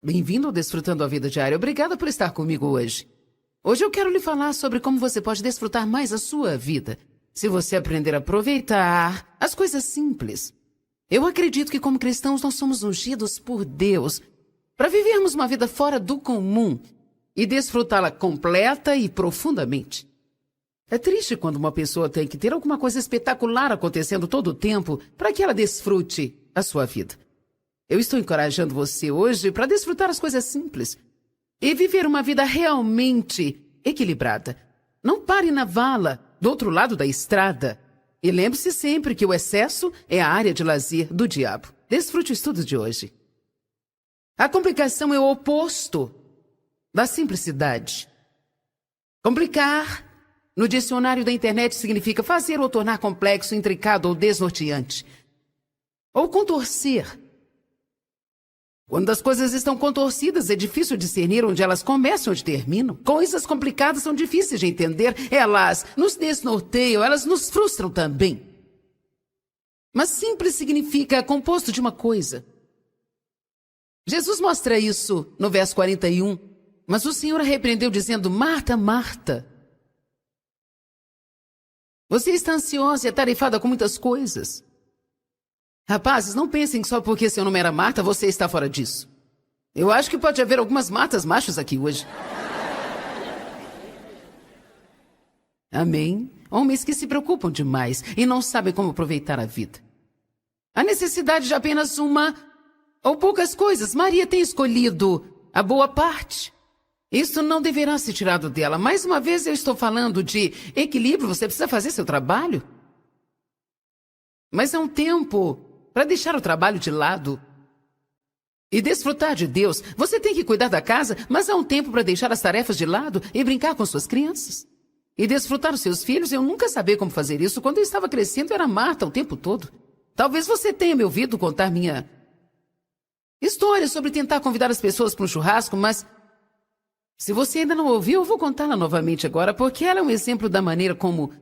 Bem-vindo ao Desfrutando a Vida Diária. Obrigada por estar comigo hoje. Hoje eu quero lhe falar sobre como você pode desfrutar mais a sua vida, se você aprender a aproveitar as coisas simples. Eu acredito que como cristãos nós somos ungidos por Deus para vivermos uma vida fora do comum e desfrutá-la completa e profundamente. É triste quando uma pessoa tem que ter alguma coisa espetacular acontecendo todo o tempo para que ela desfrute a sua vida. Eu estou encorajando você hoje para desfrutar as coisas simples e viver uma vida realmente equilibrada. Não pare na vala, do outro lado da estrada. E lembre-se sempre que o excesso é a área de lazer do diabo. Desfrute o estudo de hoje. A complicação é o oposto da simplicidade. Complicar, no dicionário da internet, significa fazer ou tornar complexo, intricado ou desnorteante. Ou contorcer. Quando as coisas estão contorcidas, é difícil discernir onde elas começam e onde terminam. Coisas complicadas são difíceis de entender. Elas nos desnorteiam, elas nos frustram também. Mas simples significa composto de uma coisa. Jesus mostra isso no verso 41. Mas o Senhor a repreendeu dizendo: Marta, Marta, você está ansiosa e atarefada com muitas coisas. Rapazes, não pensem que só porque seu nome era Marta, você está fora disso. Eu acho que pode haver algumas Martas machos aqui hoje. Amém? Homens que se preocupam demais e não sabem como aproveitar a vida. A necessidade de apenas uma ou poucas coisas. Maria tem escolhido a boa parte. Isso não deverá ser tirado dela. Mais uma vez eu estou falando de equilíbrio. Você precisa fazer seu trabalho. Mas é um tempo para deixar o trabalho de lado e desfrutar de Deus. Você tem que cuidar da casa, mas há um tempo para deixar as tarefas de lado e brincar com suas crianças. E desfrutar os seus filhos. Eu nunca sabia como fazer isso. Quando eu estava crescendo, eu era Marta o tempo todo. Talvez você tenha me ouvido contar minha história sobre tentar convidar as pessoas para um churrasco, mas se você ainda não ouviu, eu vou contá-la novamente agora, porque ela é um exemplo da maneira como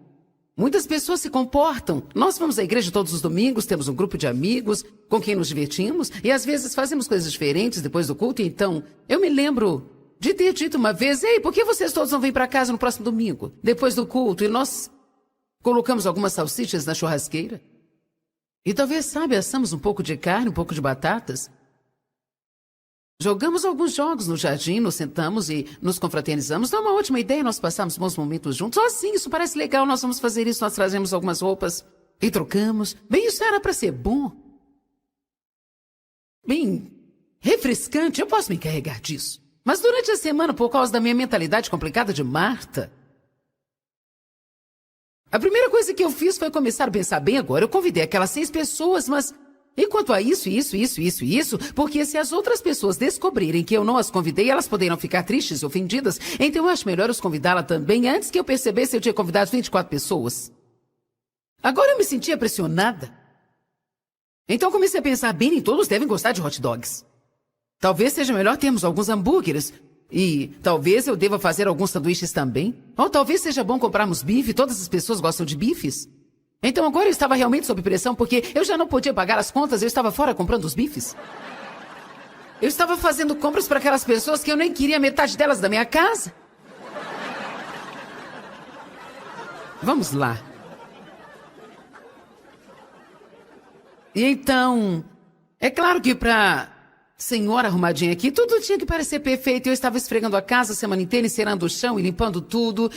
muitas pessoas se comportam. Nós vamos à igreja todos os domingos, temos um grupo de amigos com quem nos divertimos e às vezes fazemos coisas diferentes depois do culto. Então, eu me lembro de ter dito uma vez: Ei, por que vocês todos não vêm para casa no próximo domingo, depois do culto? E nós colocamos algumas salsichas na churrasqueira. E talvez, sabe, assamos um pouco de carne, um pouco de batatas. Jogamos alguns jogos no jardim, nos sentamos e nos confraternizamos. Não é uma ótima ideia nós passarmos bons momentos juntos? Oh, sim, isso parece legal, nós vamos fazer isso, nós trazemos algumas roupas e trocamos. Bem, isso era para ser bom. Bem, refrescante, eu posso me encarregar disso. Mas durante a semana, por causa da minha mentalidade complicada de Marta, a primeira coisa que eu fiz foi começar a pensar: bem, agora eu convidei aquelas 6 pessoas, mas e quanto a isso, porque se as outras pessoas descobrirem que eu não as convidei, elas poderão ficar tristes e ofendidas. Então eu acho melhor os convidá-la também, antes que eu percebesse eu tinha convidado 24 pessoas. Agora eu me sentia pressionada. Então comecei a pensar: bem, nem todos devem gostar de hot dogs. Talvez seja melhor termos alguns hambúrgueres. E talvez eu deva fazer alguns sanduíches também. Ou talvez seja bom comprarmos bife, todas as pessoas gostam de bifes. Então agora eu estava realmente sob pressão, porque eu já não podia pagar as contas, eu estava fora comprando os bifes. Eu estava fazendo compras para aquelas pessoas que eu nem queria metade delas da minha casa. Vamos lá. E então, é claro que para senhora arrumadinha aqui, tudo tinha que parecer perfeito. Eu estava esfregando a casa a semana inteira, encerando o chão e limpando tudo.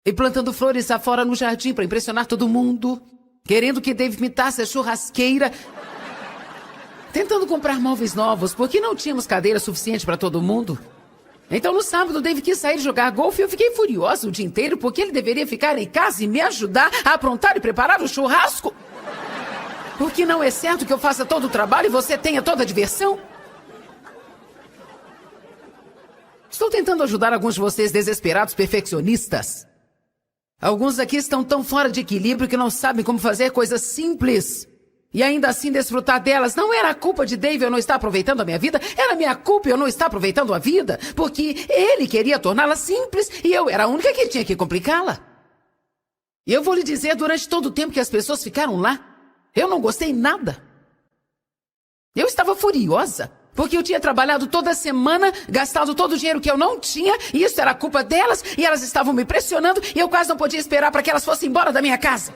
E plantando flores afora no jardim para impressionar todo mundo. Querendo que Dave imitasse a churrasqueira. Tentando comprar móveis novos, porque não tínhamos cadeira suficiente para todo mundo. Então no sábado, Dave quis sair jogar golfe e eu fiquei furiosa o dia inteiro, porque ele deveria ficar em casa e me ajudar a aprontar e preparar o churrasco. Porque não é certo que eu faça todo o trabalho e você tenha toda a diversão? Estou tentando ajudar alguns de vocês desesperados perfeccionistas. Alguns aqui estão tão fora de equilíbrio que não sabem como fazer coisas simples e ainda assim desfrutar delas. Não era a culpa de Dave eu não estar aproveitando a minha vida, era minha culpa eu não estar aproveitando a vida, porque ele queria torná-la simples e eu era a única que tinha que complicá-la. E eu vou lhe dizer, durante todo o tempo que as pessoas ficaram lá, eu não gostei nada. Eu estava furiosa. Porque eu tinha trabalhado toda semana, gastado todo o dinheiro que eu não tinha, e isso era culpa delas, e elas estavam me pressionando, e eu quase não podia esperar para que elas fossem embora da minha casa.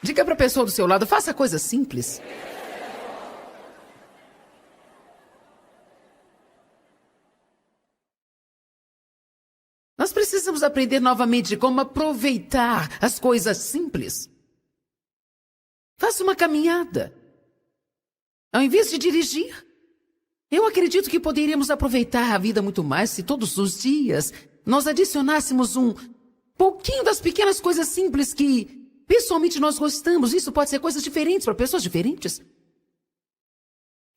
Diga para a pessoa do seu lado, faça coisas simples. Nós precisamos aprender novamente como aproveitar as coisas simples. Faça uma caminhada. Ao invés de dirigir. Eu acredito que poderíamos aproveitar a vida muito mais se todos os dias nós adicionássemos um pouquinho das pequenas coisas simples que pessoalmente nós gostamos. Isso pode ser coisas diferentes para pessoas diferentes.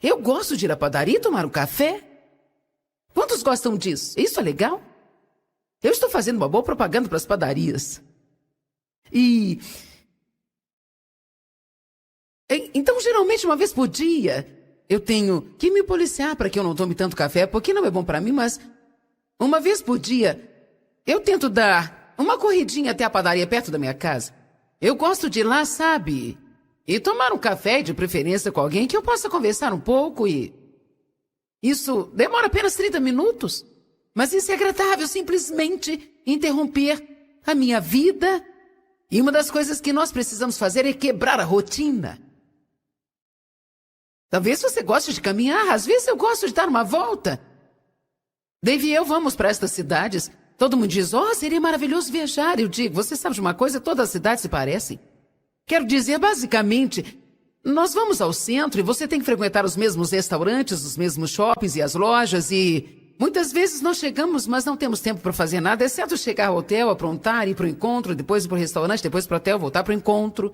Eu gosto de ir à padaria e tomar um café. Quantos gostam disso? Isso é legal? Eu estou fazendo uma boa propaganda para as padarias. Então, geralmente, uma vez por dia, eu tenho que me policiar para que eu não tome tanto café, porque não é bom para mim, mas uma vez por dia, eu tento dar uma corridinha até a padaria perto da minha casa. Eu gosto de ir lá, sabe? E tomar um café, de preferência com alguém que eu possa conversar um pouco e... Isso demora apenas 30 minutos. Mas isso é agradável, simplesmente interromper a minha vida. E uma das coisas que nós precisamos fazer é quebrar a rotina. Talvez você goste de caminhar, às vezes eu gosto de dar uma volta. Dave e eu vamos para estas cidades. Todo mundo diz, seria maravilhoso viajar. Eu digo, você sabe de uma coisa? Todas as cidades se parecem. Quero dizer, basicamente, nós vamos ao centro e você tem que frequentar os mesmos restaurantes, os mesmos shoppings e as lojas e... Muitas vezes nós chegamos, mas não temos tempo para fazer nada, exceto chegar ao hotel, aprontar, ir para o encontro, depois ir para o restaurante, depois para o hotel, voltar para o encontro.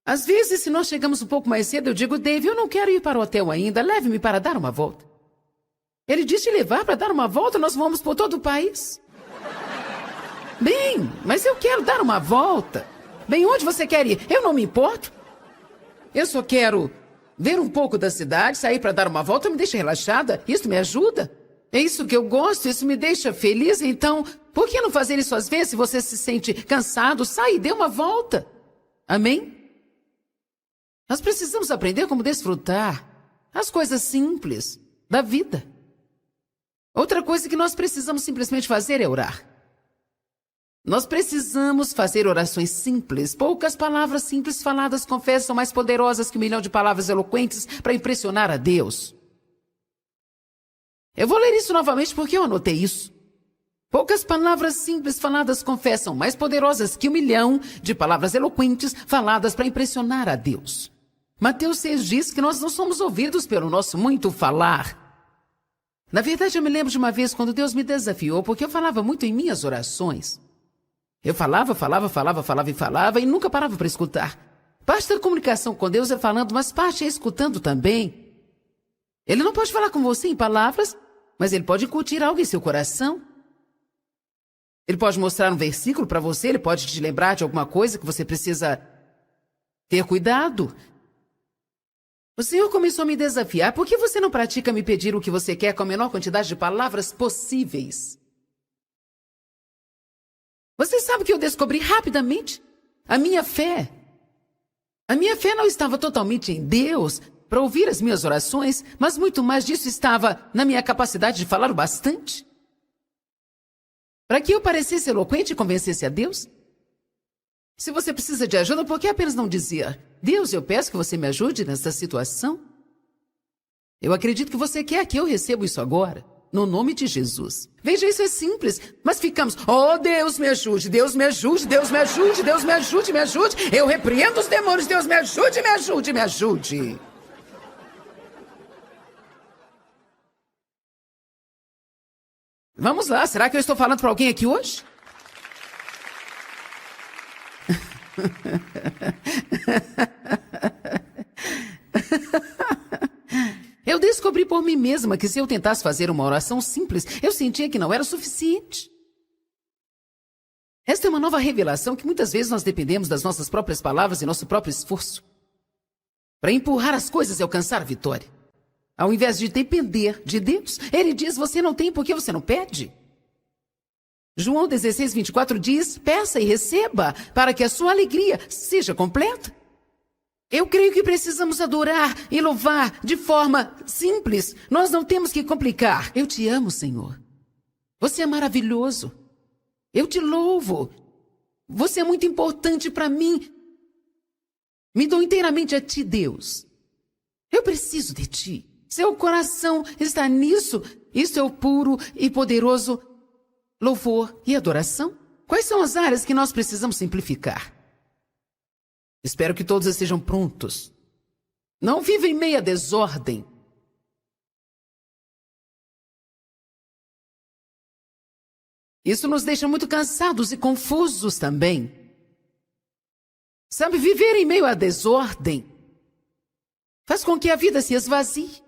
Às vezes, se nós chegamos um pouco mais cedo, eu digo, Dave, eu não quero ir para o hotel ainda, leve-me para dar uma volta. Ele diz te levar para dar uma volta, nós vamos por todo o país. Bem, mas eu quero dar uma volta. Bem, onde você quer ir? Eu não me importo. Eu só quero ver um pouco da cidade, sair para dar uma volta, me deixa relaxada, isso me ajuda. É isso que eu gosto, isso me deixa feliz, então, por que não fazer isso às vezes? Se você se sente cansado, sai e dê uma volta. Amém? Nós precisamos aprender como desfrutar as coisas simples da vida. Outra coisa que nós precisamos simplesmente fazer é orar. Nós precisamos fazer orações simples. Poucas palavras simples faladas confessam são mais poderosas que 1 milhão de palavras eloquentes para impressionar a Deus. Eu vou ler isso novamente porque eu anotei isso. Poucas palavras simples faladas confessam mais poderosas que 1 milhão de palavras eloquentes faladas para impressionar a Deus. Mateus 6 diz que nós não somos ouvidos pelo nosso muito falar. Na verdade, eu me lembro de uma vez quando Deus me desafiou, porque eu falava muito em minhas orações. Eu falava e nunca parava para escutar. Parte da comunicação com Deus é falando, mas parte é escutando também. Ele não pode falar com você em palavras, mas ele pode incutir algo em seu coração. Ele pode mostrar um versículo para você, ele pode te lembrar de alguma coisa que você precisa ter cuidado. O Senhor começou a me desafiar. Por que você não pratica me pedir o que você quer com a menor quantidade de palavras possíveis? Você sabe que eu descobri rapidamente? A minha fé. A minha fé não estava totalmente em Deus para ouvir as minhas orações, mas muito mais disso estava na minha capacidade de falar o bastante. Para que eu parecesse eloquente e convencesse a Deus? Se você precisa de ajuda, por que apenas não dizer, Deus, eu peço que você me ajude nessa situação? Eu acredito que você quer que eu receba isso agora, no nome de Jesus. Veja, isso é simples, mas ficamos, Deus me ajude, Deus me ajude, Deus me ajude, Deus me ajude, me ajude. Eu repreendo os demônios, Deus me ajude, me ajude, me ajude. Vamos lá, será que eu estou falando para alguém aqui hoje? Eu descobri por mim mesma que se eu tentasse fazer uma oração simples, eu sentia que não era suficiente. Esta é uma nova revelação que muitas vezes nós dependemos das nossas próprias palavras e nosso próprio esforço para empurrar as coisas e alcançar a vitória. Ao invés de depender de Deus, Ele diz, você não tem porque você não pede. João 16:24 diz: peça e receba, para que a sua alegria seja completa. Eu creio que precisamos adorar e louvar de forma simples. Nós não temos que complicar. Eu te amo, Senhor. Você é maravilhoso. Eu te louvo. Você é muito importante para mim. Me dou inteiramente a ti, Deus. Eu preciso de ti. Seu coração está nisso. Isso é o puro e poderoso louvor e adoração. Quais são as áreas que nós precisamos simplificar? Espero que todos estejam prontos. Não viva em meia desordem. Isso nos deixa muito cansados e confusos também. Sabe, viver em meio à desordem faz com que a vida se esvazie.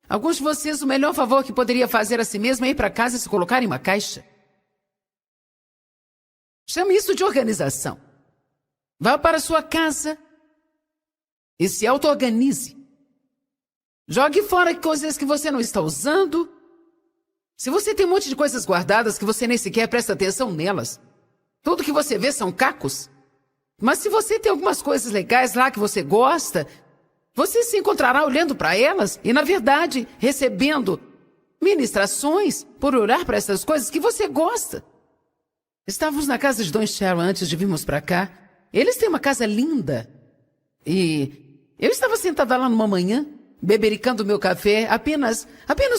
Alguns de vocês, o melhor favor que poderia fazer a si mesmo é ir para casa e se colocar em uma caixa. Chame isso de organização. Vá para sua casa e se auto-organize. Jogue fora coisas que você não está usando. Se você tem um monte de coisas guardadas que você nem sequer presta atenção nelas, tudo que você vê são cacos. Mas se você tem algumas coisas legais lá que você gosta, você se encontrará olhando para elas e, na verdade, recebendo ministrações por olhar para essas coisas que você gosta. Estávamos na casa de Don Sharon antes de virmos para cá. Eles têm uma casa linda. E eu estava sentada lá numa manhã, bebericando meu café, apenas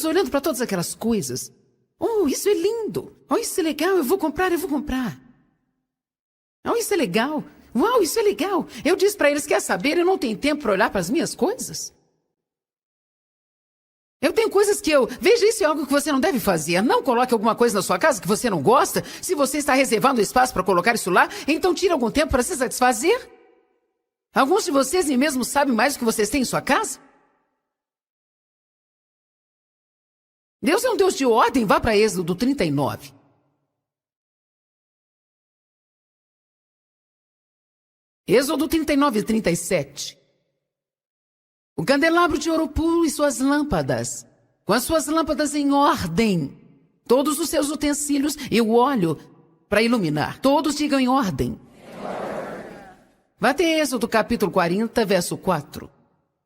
olhando para todas aquelas coisas. Oh, isso é lindo. Oh, isso é legal, eu vou comprar. Oh, isso é legal. Uau, isso é legal. Eu disse para eles, quer saber, eu não tenho tempo para olhar para as minhas coisas. Eu tenho coisas que veja, isso é algo que você não deve fazer. Não coloque alguma coisa na sua casa que você não gosta. Se você está reservando espaço para colocar isso lá, então tire algum tempo para se satisfazer. Alguns de vocês nem mesmo sabem mais o que vocês têm em sua casa. Deus é um Deus de ordem. Vá para Êxodo 39. Êxodo 39 e 37. O candelabro de ouro puro e suas lâmpadas, com as suas lâmpadas em ordem, todos os seus utensílios e o óleo para iluminar. Todos digam em ordem. Vá até Êxodo capítulo 40, verso 4.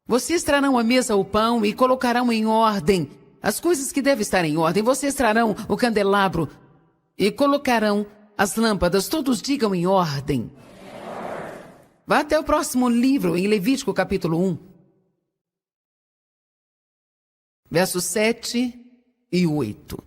Vocês trarão à mesa o pão e colocarão em ordem as coisas que devem estar em ordem. Vocês trarão o candelabro e colocarão as lâmpadas. Todos digam em ordem. Vá até o próximo livro, em Levítico capítulo 1. Versos 7 e 8.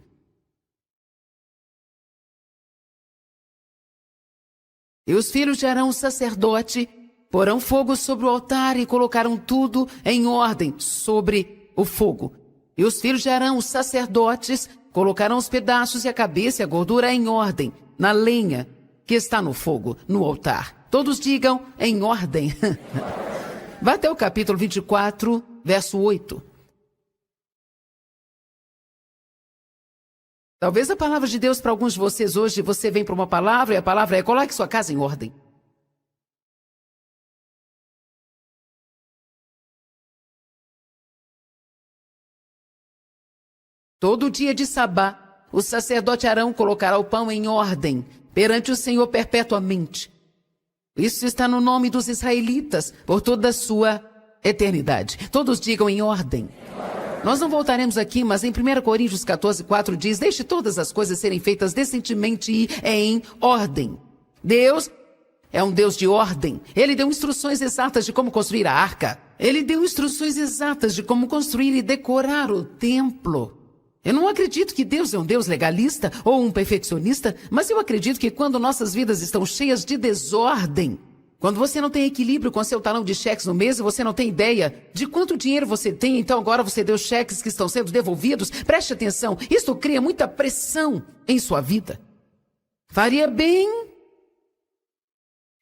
E os filhos de Arão, o sacerdote, porão fogo sobre o altar e colocaram tudo em ordem sobre o fogo. E os filhos de Arão, os sacerdotes, colocarão os pedaços e a cabeça e a gordura em ordem, na lenha que está no fogo, no altar. Todos digam em ordem. Vá até o capítulo 24, verso 8. Talvez a palavra de Deus para alguns de vocês hoje, você vem para uma palavra e a palavra é: coloque sua casa em ordem. Todo dia de Sabá, o sacerdote Arão colocará o pão em ordem perante o Senhor perpetuamente. Isso está no nome dos israelitas por toda a sua eternidade. Todos digam em ordem. Nós não voltaremos aqui, mas em 1 Coríntios 14, 4 diz: deixe todas as coisas serem feitas decentemente e em ordem. Deus é um Deus de ordem. Ele deu instruções exatas de como construir a arca. Ele deu instruções exatas de como construir e decorar o templo. Eu não acredito que Deus é um Deus legalista ou um perfeccionista, mas eu acredito que quando nossas vidas estão cheias de desordem, quando você não tem equilíbrio com seu talão de cheques no mês e você não tem ideia de quanto dinheiro você tem, então agora você deu cheques que estão sendo devolvidos, preste atenção, isso cria muita pressão em sua vida. Faria bem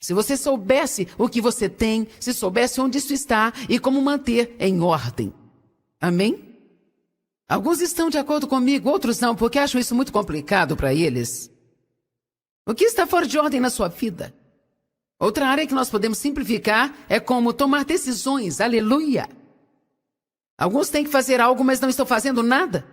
se você soubesse o que você tem, se soubesse onde isso está e como manter em ordem. Amém? Alguns estão de acordo comigo, outros não, porque acham isso muito complicado para eles. O que está fora de ordem na sua vida? Outra área que nós podemos simplificar é como tomar decisões. Aleluia! Alguns têm que fazer algo, mas não estão fazendo nada.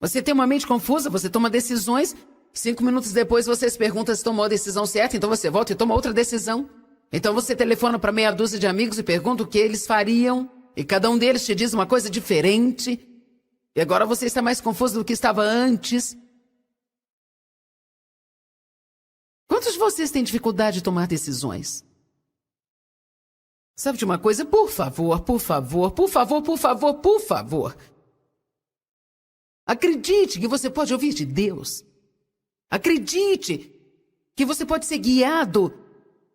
Você tem uma mente confusa, você toma decisões 5 minutos depois você se pergunta se tomou a decisão certa, então você volta e toma outra decisão. Então você telefona para meia dúzia de amigos e pergunta o que eles fariam, e cada um deles te diz uma coisa diferente. E agora você está mais confuso do que estava antes. Quantos de vocês têm dificuldade de tomar decisões? Sabe de uma coisa? Por favor, por favor, por favor, por favor, por favor. Acredite que você pode ouvir de Deus. Acredite que você pode ser guiado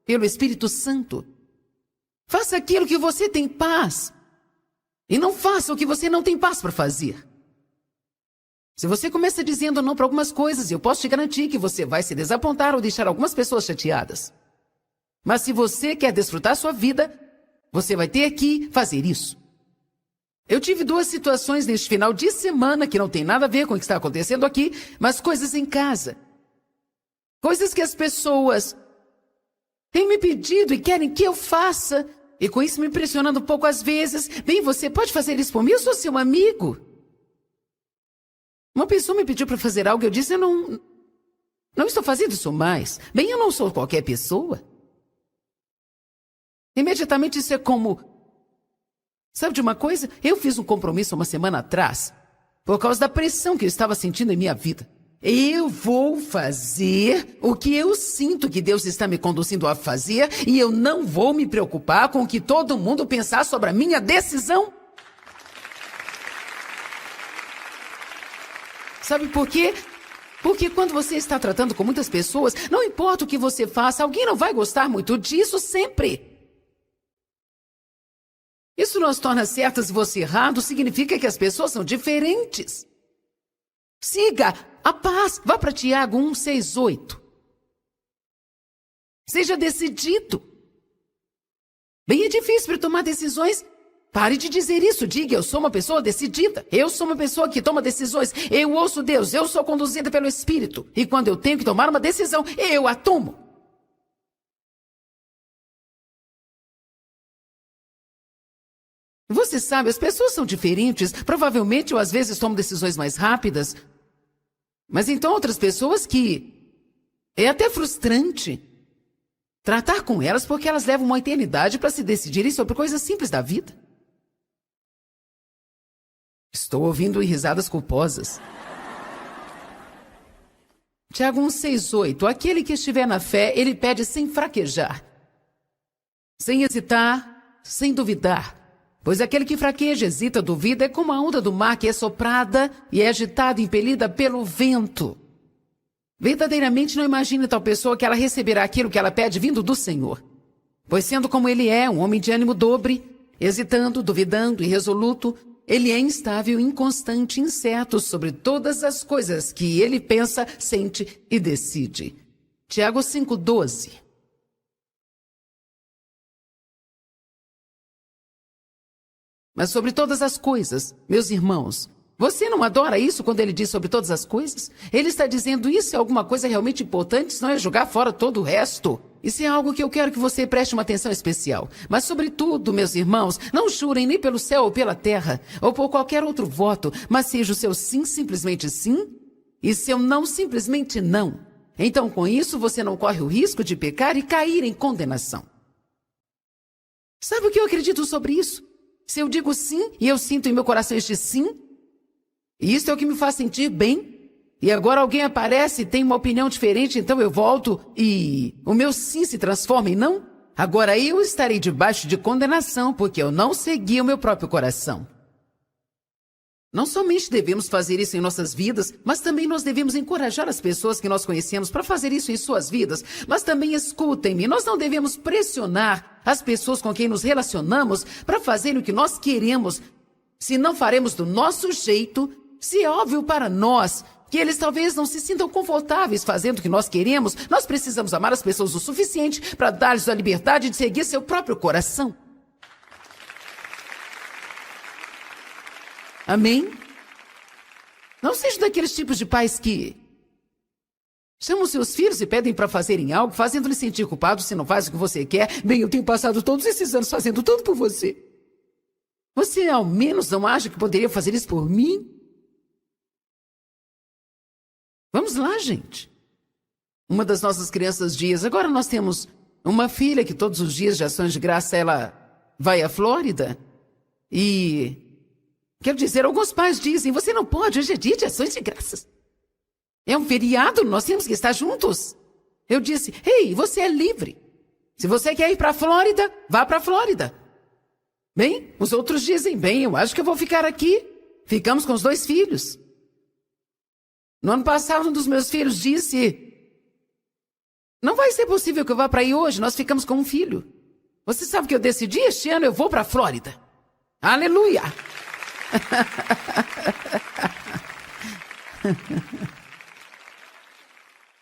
pelo Espírito Santo. Faça aquilo que você tem paz. E não faça o que você não tem paz para fazer. Se você começa dizendo não para algumas coisas, eu posso te garantir que você vai se desapontar ou deixar algumas pessoas chateadas. Mas se você quer desfrutar sua vida, você vai ter que fazer isso. Eu tive 2 situações neste final de semana que não tem nada a ver com o que está acontecendo aqui, mas coisas em casa. Coisas que as pessoas têm me pedido e querem que eu faça. E com isso me impressionando um pouco às vezes. Bem, você pode fazer isso por mim? Eu sou seu amigo. Uma pessoa me pediu para fazer algo e eu disse, eu não estou fazendo isso mais. Bem, eu não sou qualquer pessoa. Imediatamente isso é como... Sabe de uma coisa? Eu fiz um compromisso uma semana atrás, por causa da pressão que eu estava sentindo em minha vida. Eu vou fazer o que eu sinto que Deus está me conduzindo a fazer e eu não vou me preocupar com o que todo mundo pensar sobre a minha decisão. Sabe por quê? Porque quando você está tratando com muitas pessoas, não importa o que você faça, alguém não vai gostar muito disso sempre. Isso não as torna certas e você errado, significa que as pessoas são diferentes. Siga a paz. Vá para Tiago 1:6-8. Seja decidido. Bem, é difícil para tomar decisões. Pare de dizer isso. Diga, eu sou uma pessoa decidida. Eu sou uma pessoa que toma decisões. Eu ouço Deus. Eu sou conduzida pelo Espírito. E quando eu tenho que tomar uma decisão, eu a tomo. Você sabe, as pessoas são diferentes. Provavelmente eu às vezes tomo decisões mais rápidas. Mas então outras pessoas que... É até frustrante tratar com elas porque elas levam uma eternidade para se decidirem sobre coisas simples da vida. Estou ouvindo risadas culposas. Tiago 1:6-8. Aquele que estiver na fé, ele pede sem fraquejar, sem hesitar, sem duvidar. Pois aquele que fraqueja, hesita, duvida, é como a onda do mar que é soprada e é agitada e impelida pelo vento. Verdadeiramente não imagine tal pessoa que ela receberá aquilo que ela pede vindo do Senhor. Pois sendo como ele é, um homem de ânimo dobre, hesitando, duvidando, irresoluto, ele é instável, inconstante, incerto sobre todas as coisas que ele pensa, sente e decide. Tiago 5:12. Mas sobre todas as coisas, meus irmãos, você não adora isso quando ele diz sobre todas as coisas? Ele está dizendo isso é alguma coisa realmente importante, senão é jogar fora todo o resto. Isso é algo que eu quero que você preste uma atenção especial. Mas sobretudo, meus irmãos, não jurem nem pelo céu ou pela terra, ou por qualquer outro voto, mas seja o seu sim simplesmente sim, e seu não simplesmente não. Então, com isso, você não corre o risco de pecar e cair em condenação. Sabe o que eu acredito sobre isso? Se eu digo sim, e eu sinto em meu coração este sim, e isso é o que me faz sentir bem, e agora alguém aparece e tem uma opinião diferente, então eu volto e o meu sim se transforma em não, agora eu estarei debaixo de condenação, porque eu não segui o meu próprio coração. Não somente devemos fazer isso em nossas vidas, mas também nós devemos encorajar as pessoas que nós conhecemos para fazer isso em suas vidas. Mas também escutem-me, nós não devemos pressionar as pessoas com quem nos relacionamos para fazerem o que nós queremos. Se não faremos do nosso jeito, se é óbvio para nós que eles talvez não se sintam confortáveis fazendo o que nós queremos, nós precisamos amar as pessoas o suficiente para dar-lhes a liberdade de seguir seu próprio coração. Amém? Não seja daqueles tipos de pais que chamam seus filhos e pedem para fazerem algo, fazendo-lhes sentir culpado se não faz o que você quer. Bem, eu tenho passado todos esses anos fazendo tudo por você. Você ao menos não acha que poderia fazer isso por mim? Vamos lá, gente. Uma das nossas crianças diz, agora nós temos uma filha que todos os dias de ações de graça ela vai à Flórida. E, quero dizer, alguns pais dizem, você não pode, hoje é dia de ações de graças. É um feriado, nós temos que estar juntos. Eu disse, ei, você é livre. Se você quer ir para a Flórida, vá para a Flórida. Bem, os outros dizem, bem, eu acho que eu vou ficar aqui. Ficamos com os 2 filhos. No ano passado, um dos meus filhos disse, não vai ser possível que eu vá para aí hoje, nós ficamos com um filho. Você sabe que eu decidi, este ano eu vou para a Flórida. Aleluia!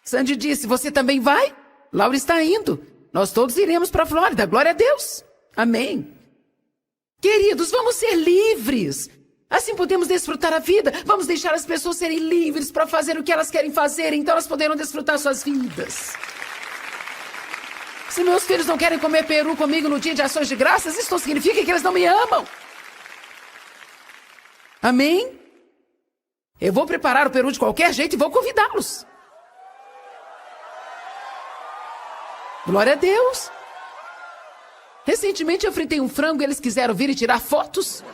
Sandy disse, você também vai? Laura está indo. Nós todos iremos para a Flórida, glória a Deus. Amém. Queridos, vamos ser livres. Assim podemos desfrutar a vida. Vamos deixar as pessoas serem livres para fazer o que elas querem fazer. Então elas poderão desfrutar suas vidas. Se meus filhos não querem comer peru comigo no dia de ações de graças, isso não significa que eles não me amam. Amém? Eu vou preparar o peru de qualquer jeito e vou convidá-los. Glória a Deus. Recentemente eu fritei um frango e eles quiseram vir e tirar fotos.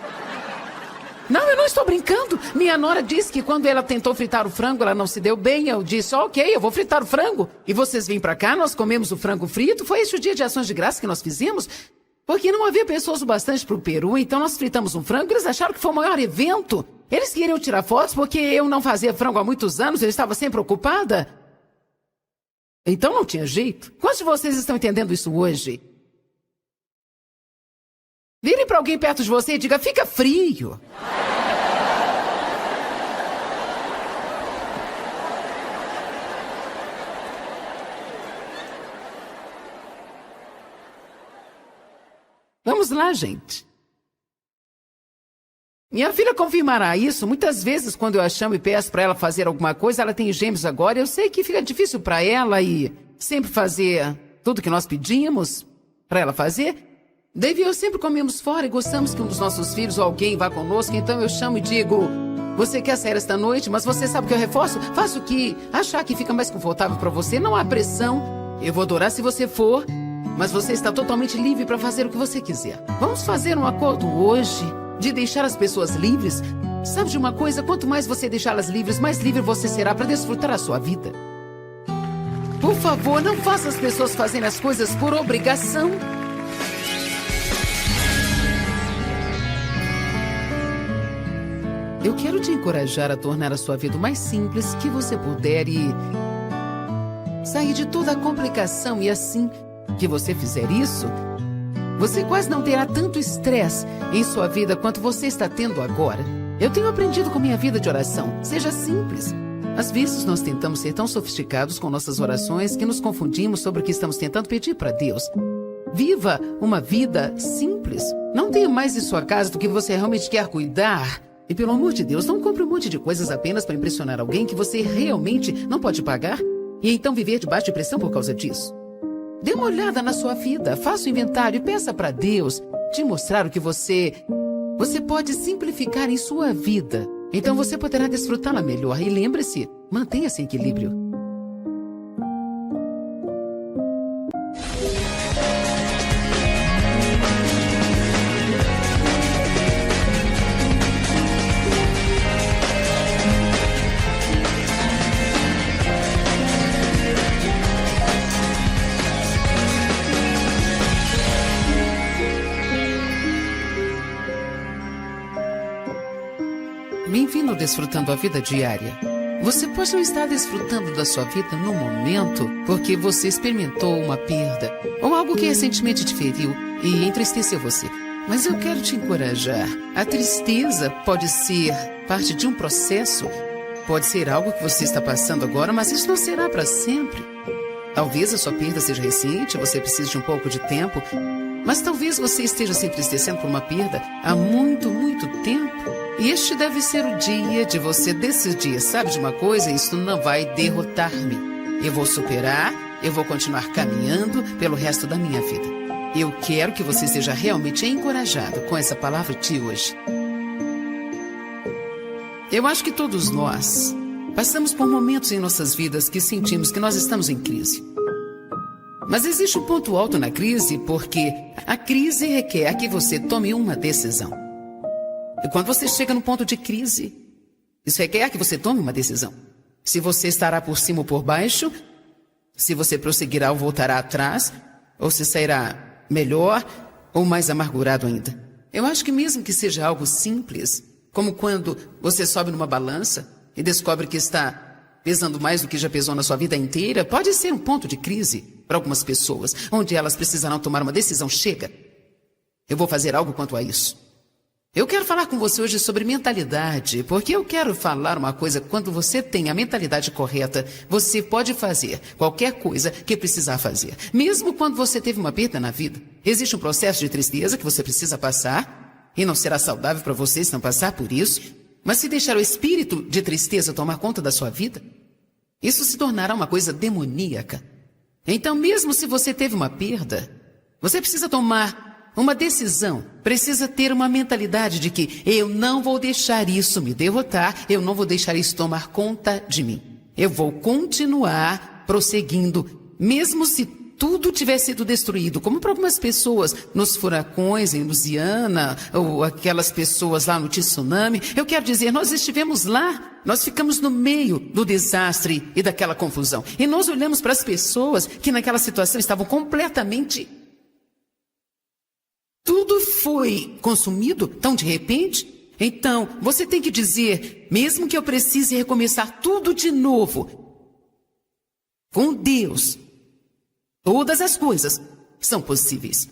Não, eu não estou brincando. Minha nora disse que quando ela tentou fritar o frango, ela não se deu bem. Eu disse, ok, eu vou fritar o frango. E vocês vêm pra cá, nós comemos o frango frito. Foi esse o dia de ações de graça que nós fizemos. Porque não havia pessoas o bastante pro peru, então nós fritamos um frango. Eles acharam que foi o maior evento. Eles queriam tirar fotos porque eu não fazia frango há muitos anos. Eu estava sempre ocupada. Então não tinha jeito. Quantos de vocês estão entendendo isso hoje? Vire para alguém perto de você e diga, fica frio. Vamos lá, gente. Minha filha confirmará isso. Muitas vezes, quando eu a chamo e peço para ela fazer alguma coisa, ela tem gêmeos agora. Eu sei que fica difícil para ela e sempre fazer tudo que nós pedimos para ela fazer. Dave e eu sempre comemos fora e gostamos que um dos nossos filhos ou alguém vá conosco. Então eu chamo e digo, você quer sair esta noite? Mas você sabe que eu reforço? Faça o que achar que fica mais confortável para você. Não há pressão. Eu vou adorar se você for. Mas você está totalmente livre para fazer o que você quiser. Vamos fazer um acordo hoje de deixar as pessoas livres? Sabe de uma coisa? Quanto mais você deixá-las livres, mais livre você será para desfrutar a sua vida. Por favor, não faça as pessoas fazerem as coisas por obrigação. Eu quero te encorajar a tornar a sua vida o mais simples que você puder e sair de toda a complicação. E assim que você fizer isso, você quase não terá tanto estresse em sua vida quanto você está tendo agora. Eu tenho aprendido com minha vida de oração. Seja simples. Às vezes nós tentamos ser tão sofisticados com nossas orações que nos confundimos sobre o que estamos tentando pedir para Deus. Viva uma vida simples. Não tenha mais em sua casa do que você realmente quer cuidar. E pelo amor de Deus, não compre um monte de coisas apenas para impressionar alguém que você realmente não pode pagar e então viver debaixo de pressão por causa disso. Dê uma olhada na sua vida, faça o inventário e peça para Deus te mostrar o que você pode simplificar em sua vida. Então você poderá desfrutá-la melhor. E lembre-se, mantenha-se em equilíbrio. Bem-vindo ao Desfrutando a Vida Diária. Você pode não estar desfrutando da sua vida no momento porque você experimentou uma perda ou algo que recentemente te feriu e entristeceu você. Mas eu quero te encorajar. A tristeza pode ser parte de um processo, pode ser algo que você está passando agora, mas isso não será para sempre. Talvez a sua perda seja recente, você precise de um pouco de tempo, mas talvez você esteja se entristecendo por uma perda há muito, muito tempo. E este deve ser o dia de você decidir, sabe de uma coisa? Isso não vai derrotar-me. Eu vou superar, eu vou continuar caminhando pelo resto da minha vida. Eu quero que você seja realmente encorajado com essa palavra de hoje. Eu acho que todos nós Passamos por momentos em nossas vidas que sentimos que nós estamos em crise. Mas existe um ponto alto na crise porque a crise requer que você tome uma decisão. E quando você chega no ponto de crise, isso requer que você tome uma decisão. Se você estará por cima ou por baixo, se você prosseguirá ou voltará atrás, ou se sairá melhor ou mais amargurado ainda. Eu acho que mesmo que seja algo simples, como quando você sobe numa balança e descobre que está pesando mais do que já pesou na sua vida inteira, pode ser um ponto de crise para algumas pessoas, onde elas precisarão tomar uma decisão. Chega, eu vou fazer algo quanto a isso. Eu quero falar com você hoje sobre mentalidade, porque eu quero falar uma coisa: quando você tem a mentalidade correta, você pode fazer qualquer coisa que precisar fazer. Mesmo quando você teve uma perda na vida, existe um processo de tristeza que você precisa passar, e não será saudável para você se não passar por isso. Mas se deixar o espírito de tristeza tomar conta da sua vida, isso se tornará uma coisa demoníaca. Então, mesmo se você teve uma perda, você precisa tomar uma decisão, precisa ter uma mentalidade de que eu não vou deixar isso me derrotar, eu não vou deixar isso tomar conta de mim. Eu vou continuar prosseguindo, mesmo se tudo tiver sido destruído, como para algumas pessoas nos furacões em Louisiana, ou aquelas pessoas lá no tsunami. Eu quero dizer, nós estivemos lá, nós ficamos no meio do desastre e daquela confusão. E nós olhamos para as pessoas que naquela situação estavam completamente... Tudo foi consumido tão de repente. Então, você tem que dizer, mesmo que eu precise recomeçar tudo de novo, com Deus, todas as coisas são possíveis.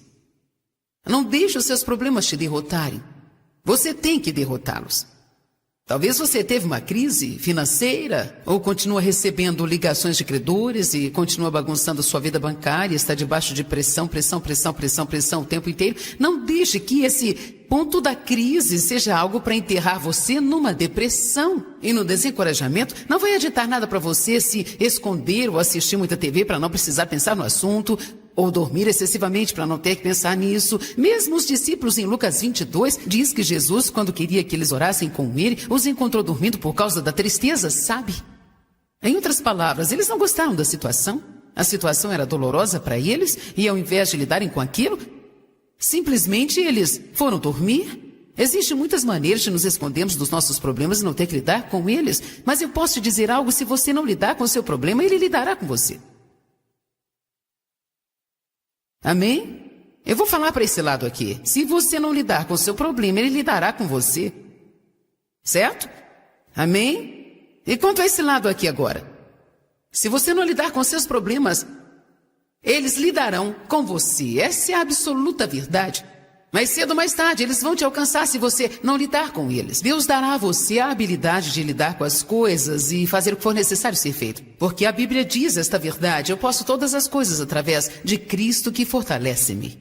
Não deixe os seus problemas te derrotarem. Você tem que derrotá-los. Talvez você teve uma crise financeira ou continua recebendo ligações de credores e continua bagunçando sua vida bancária, está debaixo de pressão o tempo inteiro. Não deixe que esse ponto da crise seja algo para enterrar você numa depressão e no desencorajamento. Não vai adiantar nada para você se esconder ou assistir muita TV para não precisar pensar no assunto, ou dormir excessivamente para não ter que pensar nisso. Mesmo os discípulos em Lucas 22, diz que Jesus, quando queria que eles orassem com ele, os encontrou dormindo por causa da tristeza, sabe? Em outras palavras, eles não gostaram da situação. A situação era dolorosa para eles e ao invés de lidarem com aquilo, simplesmente eles foram dormir. Existem muitas maneiras de nos escondermos dos nossos problemas e não ter que lidar com eles. Mas eu posso te dizer algo: se você não lidar com o seu problema, ele lidará com você. Amém? Eu vou falar para esse lado aqui. Se você não lidar com o seu problema, ele lidará com você. Certo? Amém? E quanto a esse lado aqui agora? Se você não lidar com seus problemas, eles lidarão com você. Essa é a absoluta verdade. Mais cedo ou mais tarde, eles vão te alcançar se você não lidar com eles. Deus dará a você a habilidade de lidar com as coisas e fazer o que for necessário ser feito. Porque a Bíblia diz esta verdade: eu posso todas as coisas através de Cristo que fortalece-me.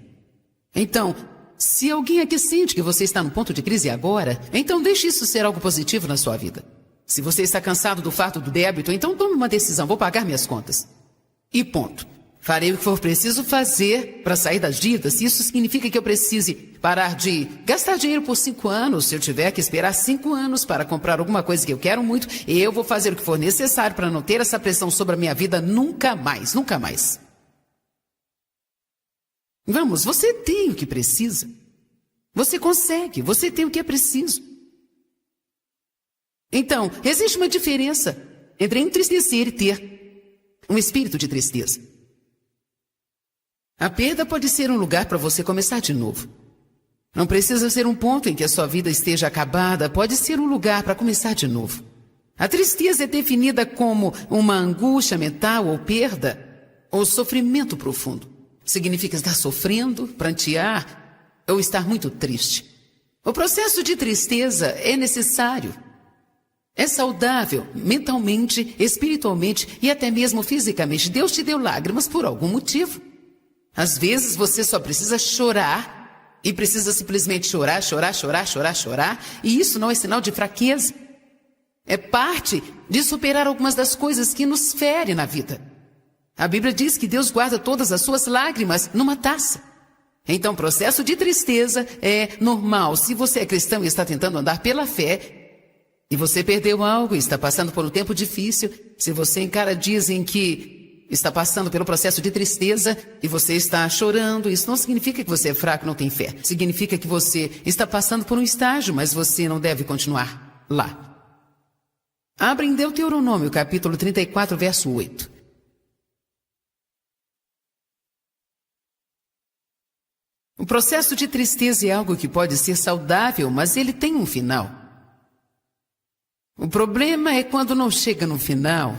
Então, se alguém aqui sente que você está no ponto de crise agora, então deixe isso ser algo positivo na sua vida. Se você está cansado do fardo do débito, então tome uma decisão: vou pagar minhas contas. E ponto. Farei o que for preciso fazer para sair das dívidas. Se isso significa que eu precise parar de gastar dinheiro por 5 anos, se eu tiver que esperar 5 anos para comprar alguma coisa que eu quero muito, eu vou fazer o que for necessário para não ter essa pressão sobre a minha vida nunca mais, nunca mais. Vamos, você tem o que precisa. Você consegue, você tem o que é preciso. Então, existe uma diferença entre entristecer e ter um espírito de tristeza. A perda pode ser um lugar para você começar de novo. Não precisa ser um ponto em que a sua vida esteja acabada, pode ser um lugar para começar de novo. A tristeza é definida como uma angústia mental ou perda, ou sofrimento profundo. Significa estar sofrendo, prantear ou estar muito triste. O processo de tristeza é necessário. É saudável mentalmente, espiritualmente e até mesmo fisicamente. Deus te deu lágrimas por algum motivo. Às vezes você só precisa chorar e precisa simplesmente chorar, e isso não é sinal de fraqueza. É parte de superar algumas das coisas que nos ferem na vida. A Bíblia diz que Deus guarda todas as suas lágrimas numa taça. Então, o processo de tristeza é normal. Se você é cristão e está tentando andar pela fé, e você perdeu algo e está passando por um tempo difícil, se você encara dias em que está passando pelo processo de tristeza e você está chorando, isso não significa que você é fraco, não tem fé. Significa que você está passando por um estágio, mas você não deve continuar lá. Abra em Deuteronômio, capítulo 34, verso 8. O processo de tristeza é algo que pode ser saudável, mas ele tem um final. O problema é quando não chega no final.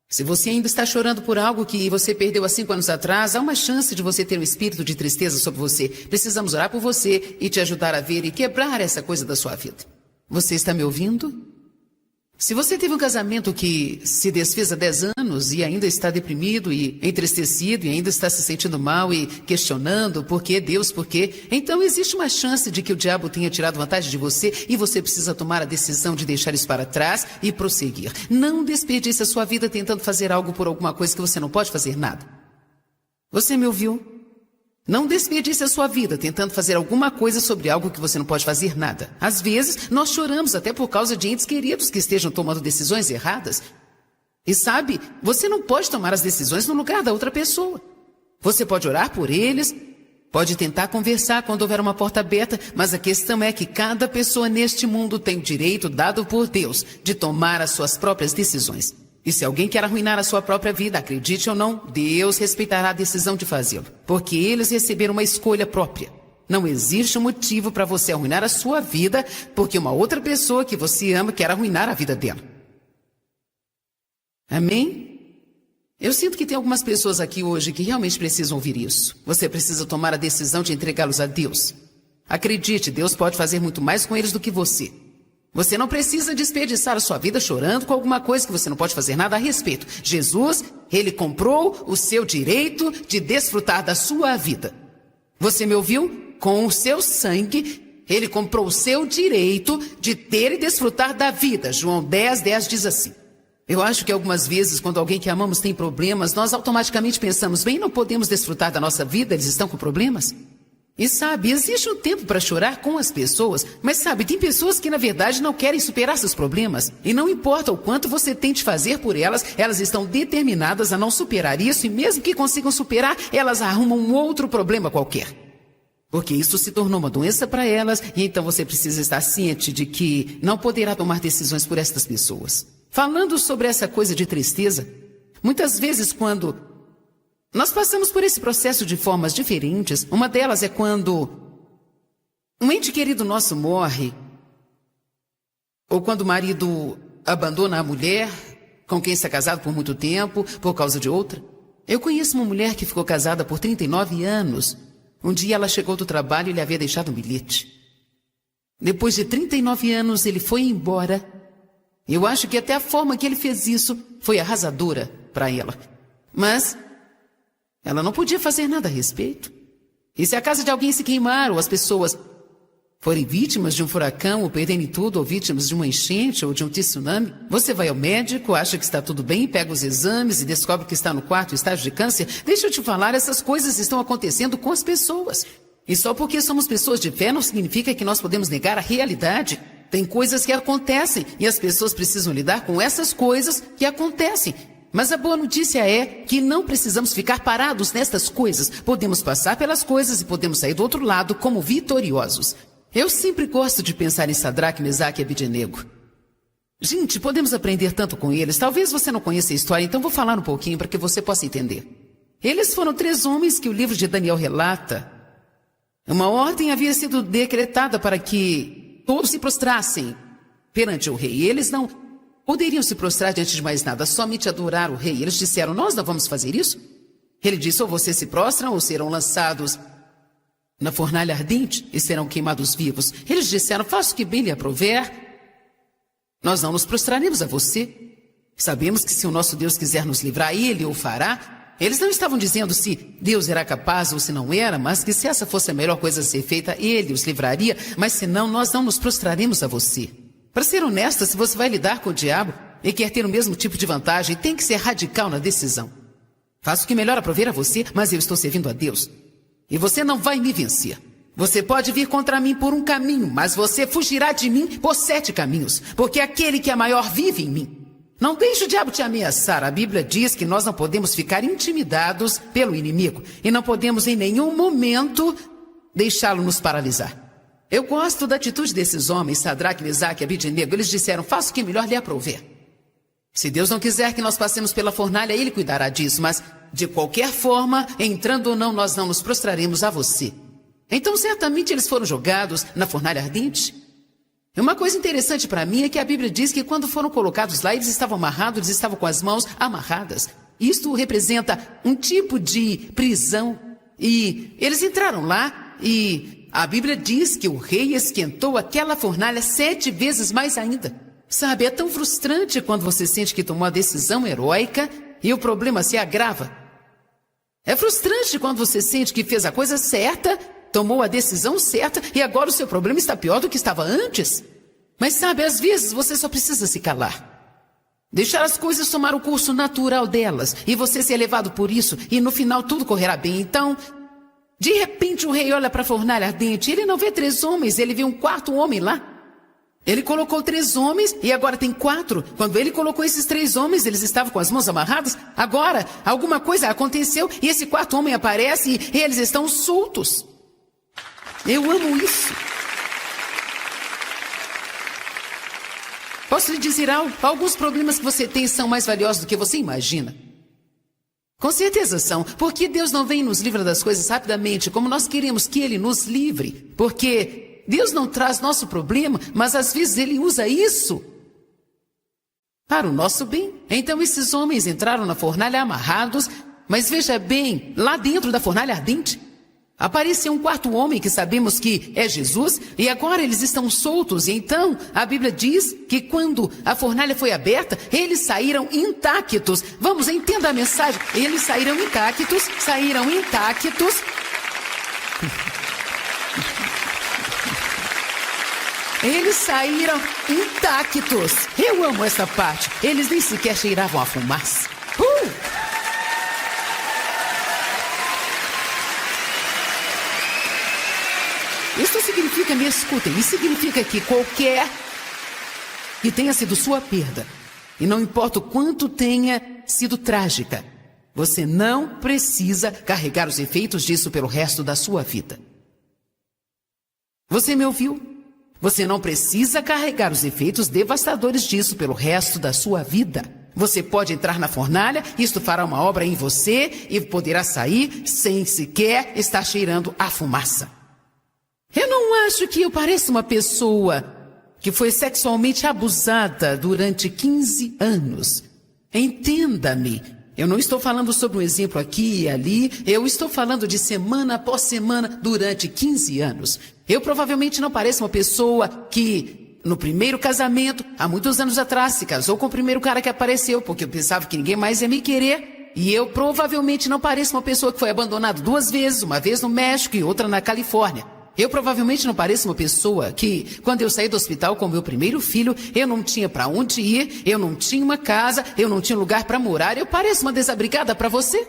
Se você ainda está chorando por algo que você perdeu há 5 anos atrás, há uma chance de você ter um espírito de tristeza sobre você. Precisamos orar por você e te ajudar a ver e quebrar essa coisa da sua vida. Você está me ouvindo? Se você teve um casamento que se desfez há 10 anos e ainda está deprimido e entristecido e ainda está se sentindo mal e questionando por que Deus, por quê, então existe uma chance de que o diabo tenha tirado vantagem de você e você precisa tomar a decisão de deixar isso para trás e prosseguir. Não desperdice a sua vida tentando fazer algo por alguma coisa que você não pode fazer nada. Você me ouviu? Não desperdice a sua vida tentando fazer alguma coisa sobre algo que você não pode fazer nada. Às vezes, nós choramos até por causa de entes queridos que estejam tomando decisões erradas. E sabe, você não pode tomar as decisões no lugar da outra pessoa. Você pode orar por eles, pode tentar conversar quando houver uma porta aberta, mas a questão é que cada pessoa neste mundo tem o direito dado por Deus de tomar as suas próprias decisões. E se alguém quer arruinar a sua própria vida, acredite ou não, Deus respeitará a decisão de fazê-lo, porque eles receberam uma escolha própria. Não existe um motivo para você arruinar a sua vida, porque uma outra pessoa que você ama quer arruinar a vida dela. Amém? Eu sinto que tem algumas pessoas aqui hoje que realmente precisam ouvir isso. Você precisa tomar a decisão de entregá-los a Deus. Acredite, Deus pode fazer muito mais com eles do que você. Você não precisa desperdiçar a sua vida chorando com alguma coisa que você não pode fazer nada a respeito. Jesus, ele comprou o seu direito de desfrutar da sua vida. Você me ouviu? Com o seu sangue, ele comprou o seu direito de ter e desfrutar da vida. João 10:10 diz assim. Eu acho que algumas vezes, quando alguém que amamos tem problemas, nós automaticamente pensamos, bem, não podemos desfrutar da nossa vida, eles estão com problemas. E sabe, existe um tempo para chorar com as pessoas, mas sabe, tem pessoas que na verdade não querem superar seus problemas. E não importa o quanto você tente fazer por elas, elas estão determinadas a não superar isso e mesmo que consigam superar, elas arrumam um outro problema qualquer. Porque isso se tornou uma doença para elas e então você precisa estar ciente de que não poderá tomar decisões por estas pessoas. Falando sobre essa coisa de tristeza, muitas vezes quando nós passamos por esse processo de formas diferentes. Uma delas é quando um ente querido nosso morre, ou quando o marido abandona a mulher com quem está casado por muito tempo, por causa de outra. Eu conheço uma mulher que ficou casada por 39 anos. Um dia ela chegou do trabalho e lhe havia deixado um bilhete. Depois de 39 anos, ele foi embora. Eu acho que até a forma que ele fez isso foi arrasadora para ela. Mas ela não podia fazer nada a respeito. E se a casa de alguém se queimar, ou as pessoas forem vítimas de um furacão, ou perderem tudo, ou vítimas de uma enchente, ou de um tsunami, você vai ao médico, acha que está tudo bem, pega os exames e descobre que está no 4º estágio de câncer. Deixa eu te falar, essas coisas estão acontecendo com as pessoas. E só porque somos pessoas de fé não significa que nós podemos negar a realidade. Tem coisas que acontecem, e as pessoas precisam lidar com essas coisas que acontecem. Mas a boa notícia é que não precisamos ficar parados nestas coisas. Podemos passar pelas coisas e podemos sair do outro lado como vitoriosos. Eu sempre gosto de pensar em Sadraque, Mesaque e Abednego. Gente, podemos aprender tanto com eles. Talvez você não conheça a história, então vou falar um pouquinho para que você possa entender. Eles foram 3 homens que o livro de Daniel relata. Uma ordem havia sido decretada para que todos se prostrassem perante o rei. Eles não poderiam se prostrar diante de mais nada, somente adorar o rei. Eles disseram, nós não vamos fazer isso? Ele disse, ou vocês se prostram ou serão lançados na fornalha ardente e serão queimados vivos. Eles disseram, faça o que bem lhe aprouver. Nós não nos prostraremos a você. Sabemos que se o nosso Deus quiser nos livrar, Ele o fará. Eles não estavam dizendo se Deus era capaz ou se não era, mas que se essa fosse a melhor coisa a ser feita, Ele os livraria. Mas se não, nós não nos prostraremos a você. Para ser honesta, se você vai lidar com o diabo e quer ter o mesmo tipo de vantagem, tem que ser radical na decisão. Faço o que melhor aprouver a você, mas eu estou servindo a Deus. E você não vai me vencer. Você pode vir contra mim por um caminho, mas você fugirá de mim por 7 caminhos, porque aquele que é maior vive em mim. Não deixe o diabo te ameaçar. A Bíblia diz que nós não podemos ficar intimidados pelo inimigo e não podemos em nenhum momento deixá-lo nos paralisar. Eu gosto da atitude desses homens, Sadraque, Mesaque e Abednego. Eles disseram, faça o que melhor lhe aprouver. Se Deus não quiser que nós passemos pela fornalha, Ele cuidará disso, mas de qualquer forma, entrando ou não, nós não nos prostraremos a você. Então, certamente, eles foram jogados na fornalha ardente. E uma coisa interessante para mim é que a Bíblia diz que quando foram colocados lá, eles estavam amarrados, eles estavam com as mãos amarradas. Isto representa um tipo de prisão. E eles entraram lá e a Bíblia diz que o rei esquentou aquela fornalha 7 vezes mais ainda. Sabe, é tão frustrante quando você sente que tomou a decisão heróica e o problema se agrava. É frustrante quando você sente que fez a coisa certa, tomou a decisão certa e agora o seu problema está pior do que estava antes. Mas sabe, às vezes você só precisa se calar. Deixar as coisas tomar o curso natural delas e você ser levado por isso e no final tudo correrá bem. Então, de repente o rei olha para a fornalha ardente, ele não vê 3 homens, ele vê um 4º homem lá. Ele colocou 3 homens e agora tem 4. Quando ele colocou esses 3 homens, eles estavam com as mãos amarradas. Agora, alguma coisa aconteceu e esse 4º homem aparece e eles estão soltos. Eu amo isso. Posso lhe dizer algo? Alguns problemas que você tem são mais valiosos do que você imagina. Com certeza são. Porque Deus não vem e nos livra das coisas rapidamente, como nós queremos que Ele nos livre. Porque Deus não traz nosso problema, mas às vezes Ele usa isso para o nosso bem. Então esses homens entraram na fornalha amarrados, mas veja bem, lá dentro da fornalha ardente, apareceu um 4º homem que sabemos que é Jesus, e agora eles estão soltos. E então a Bíblia diz que quando a fornalha foi aberta, eles saíram intactos. Vamos, entenda a mensagem. Eles saíram intactos. Eles saíram intactos. Eu amo essa parte. Eles nem sequer cheiravam a fumaça. Isso significa, me escutem, isso significa que qualquer que tenha sido sua perda, e não importa o quanto tenha sido trágica, você não precisa carregar os efeitos disso pelo resto da sua vida. Você me ouviu? Você não precisa carregar os efeitos devastadores disso pelo resto da sua vida. Você pode entrar na fornalha, isto fará uma obra em você e poderá sair sem sequer estar cheirando a fumaça. Eu não acho que eu pareça uma pessoa que foi sexualmente abusada durante 15 anos. Entenda-me. Eu não estou falando sobre um exemplo aqui e ali. Eu estou falando de semana após semana durante 15 anos. Eu provavelmente não pareço uma pessoa que, no primeiro casamento, há muitos anos atrás, se casou com o primeiro cara que apareceu, porque eu pensava que ninguém mais ia me querer. E eu provavelmente não pareço uma pessoa que foi abandonada 2 vezes, uma vez no México e outra na Califórnia. Eu provavelmente não pareço uma pessoa que, quando eu saí do hospital com o meu primeiro filho, eu não tinha para onde ir, eu não tinha uma casa, eu não tinha lugar para morar. Eu pareço uma desabrigada para você?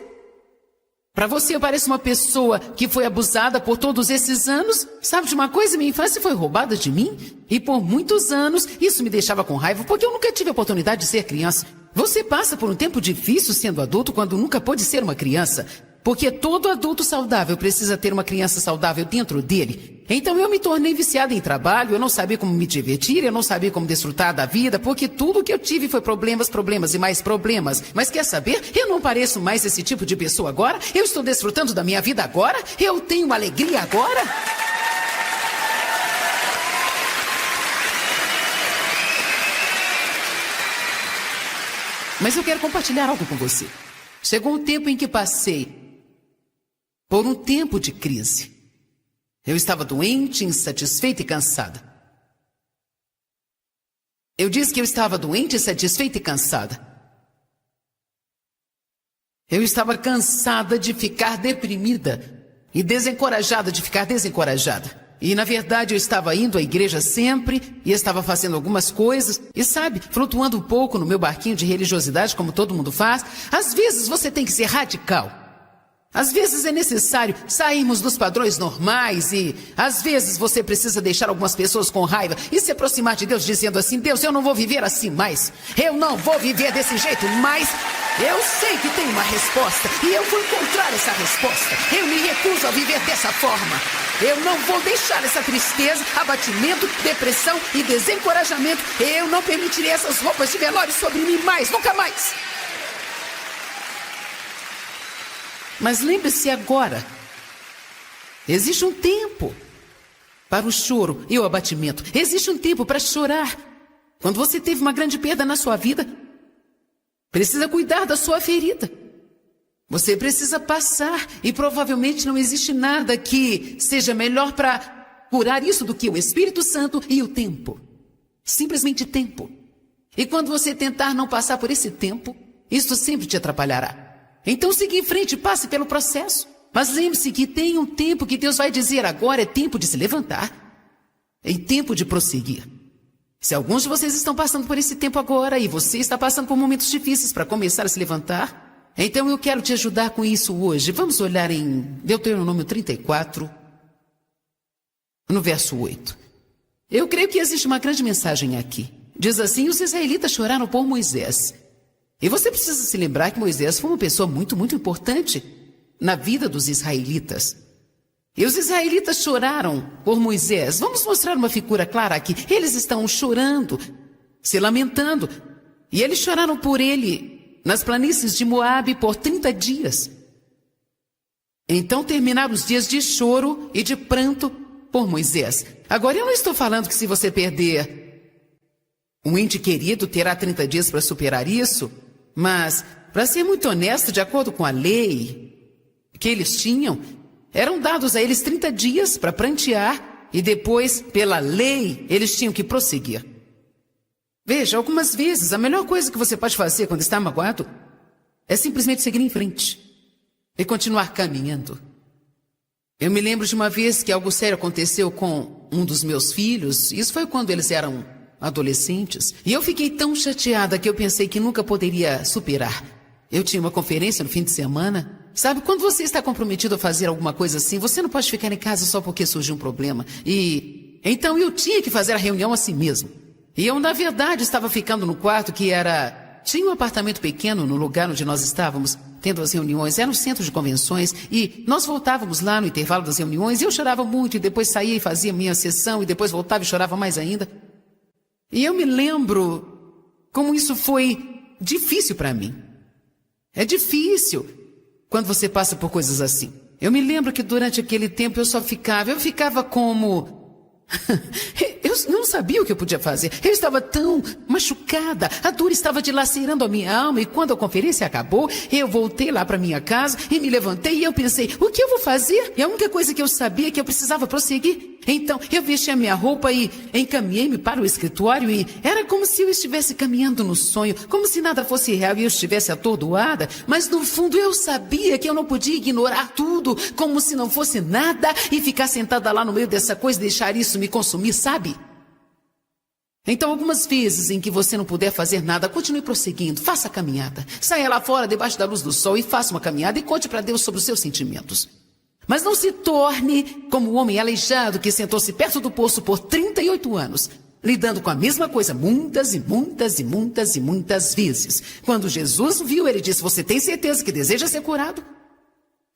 Para você eu pareço uma pessoa que foi abusada por todos esses anos? Sabe de uma coisa? Minha infância foi roubada de mim. E por muitos anos isso me deixava com raiva porque eu nunca tive a oportunidade de ser criança. Você passa por um tempo difícil sendo adulto quando nunca pôde ser uma criança. Porque todo adulto saudável precisa ter uma criança saudável dentro dele. Então eu me tornei viciada em trabalho, eu não sabia como me divertir, eu não sabia como desfrutar da vida, porque tudo que eu tive foi problemas, problemas e mais problemas. Mas quer saber? Eu não pareço mais esse tipo de pessoa agora, eu estou desfrutando da minha vida agora, eu tenho alegria agora. Mas eu quero compartilhar algo com você. Chegou um tempo em que passei por um tempo de crise. Eu estava doente, insatisfeita e cansada. Eu disse que eu estava doente, insatisfeita e cansada. Eu estava cansada de ficar deprimida e desencorajada de ficar desencorajada. E, na verdade, eu estava indo à igreja sempre e estava fazendo algumas coisas e, sabe, flutuando um pouco no meu barquinho de religiosidade, como todo mundo faz. Às vezes você tem que ser radical. Às vezes é necessário sairmos dos padrões normais e, às vezes, você precisa deixar algumas pessoas com raiva e se aproximar de Deus dizendo assim: Deus, eu não vou viver assim mais. Eu não vou viver desse jeito mais. Eu sei que tem uma resposta e eu vou encontrar essa resposta. Eu me recuso a viver dessa forma. Eu não vou deixar essa tristeza, abatimento, depressão e desencorajamento. Eu não permitirei essas roupas de velório sobre mim mais, nunca mais. Mas lembre-se agora, existe um tempo para o choro e o abatimento. Existe um tempo para chorar. Quando você teve uma grande perda na sua vida, precisa cuidar da sua ferida. Você precisa passar e provavelmente não existe nada que seja melhor para curar isso do que o Espírito Santo e o tempo. Simplesmente tempo. E quando você tentar não passar por esse tempo, isso sempre te atrapalhará. Então siga em frente e passe pelo processo. Mas lembre-se que tem um tempo que Deus vai dizer: agora é tempo de se levantar. É tempo de prosseguir. Se alguns de vocês estão passando por esse tempo agora e você está passando por momentos difíceis para começar a se levantar, então eu quero te ajudar com isso hoje. Vamos olhar em Deuteronômio 34, no verso 8. Eu creio que existe uma grande mensagem aqui. Diz assim: os israelitas choraram por Moisés. E você precisa se lembrar que Moisés foi uma pessoa muito, muito importante na vida dos israelitas. E os israelitas choraram por Moisés. Vamos mostrar uma figura clara aqui. Eles estão chorando, se lamentando. E eles choraram por ele nas planícies de Moabe por 30 dias. Então terminaram os dias de choro e de pranto por Moisés. Agora, eu não estou falando que se você perder um ente querido, terá 30 dias para superar isso. Mas, para ser muito honesto, de acordo com a lei que eles tinham, eram dados a eles 30 dias para prantear e depois, pela lei, eles tinham que prosseguir. Veja, algumas vezes a melhor coisa que você pode fazer quando está magoado é simplesmente seguir em frente e continuar caminhando. Eu me lembro de uma vez que algo sério aconteceu com um dos meus filhos. Isso foi quando eles eram adolescentes. E eu fiquei tão chateada que eu pensei que nunca poderia superar. Eu tinha uma conferência no fim de semana. Sabe, quando você está comprometido a fazer alguma coisa assim, você não pode ficar em casa só porque surgiu um problema. E então eu tinha que fazer a reunião assim mesmo. E eu, na verdade, estava ficando no quarto que era... Tinha um apartamento pequeno no lugar onde nós estávamos tendo as reuniões. Era um centro de convenções. E nós voltávamos lá no intervalo das reuniões. E eu chorava muito e depois saía e fazia minha sessão. E depois voltava e chorava mais ainda. E eu me lembro como isso foi difícil para mim. É difícil quando você passa por coisas assim. Eu me lembro que durante aquele tempo eu ficava como... Eu não sabia o que eu podia fazer. Eu estava tão machucada. A dor estava dilacerando a minha alma. E quando a conferência acabou, eu voltei lá para minha casa e me levantei e eu pensei, o que eu vou fazer? E a única coisa que eu sabia é que eu precisava prosseguir. Então eu vesti a minha roupa e encaminhei-me para o escritório e era como se eu estivesse caminhando no sonho, como se nada fosse real e eu estivesse atordoada, mas no fundo eu sabia que eu não podia ignorar tudo, como se não fosse nada e ficar sentada lá no meio dessa coisa e deixar isso me consumir, sabe? Então, algumas vezes em que você não puder fazer nada, continue prosseguindo, faça a caminhada. Saia lá fora, debaixo da luz do sol e faça uma caminhada e conte para Deus sobre os seus sentimentos. Mas não se torne como o homem aleijado que sentou-se perto do poço por 38 anos, lidando com a mesma coisa muitas e muitas e muitas e muitas vezes. Quando Jesus viu, ele disse, você tem certeza que deseja ser curado?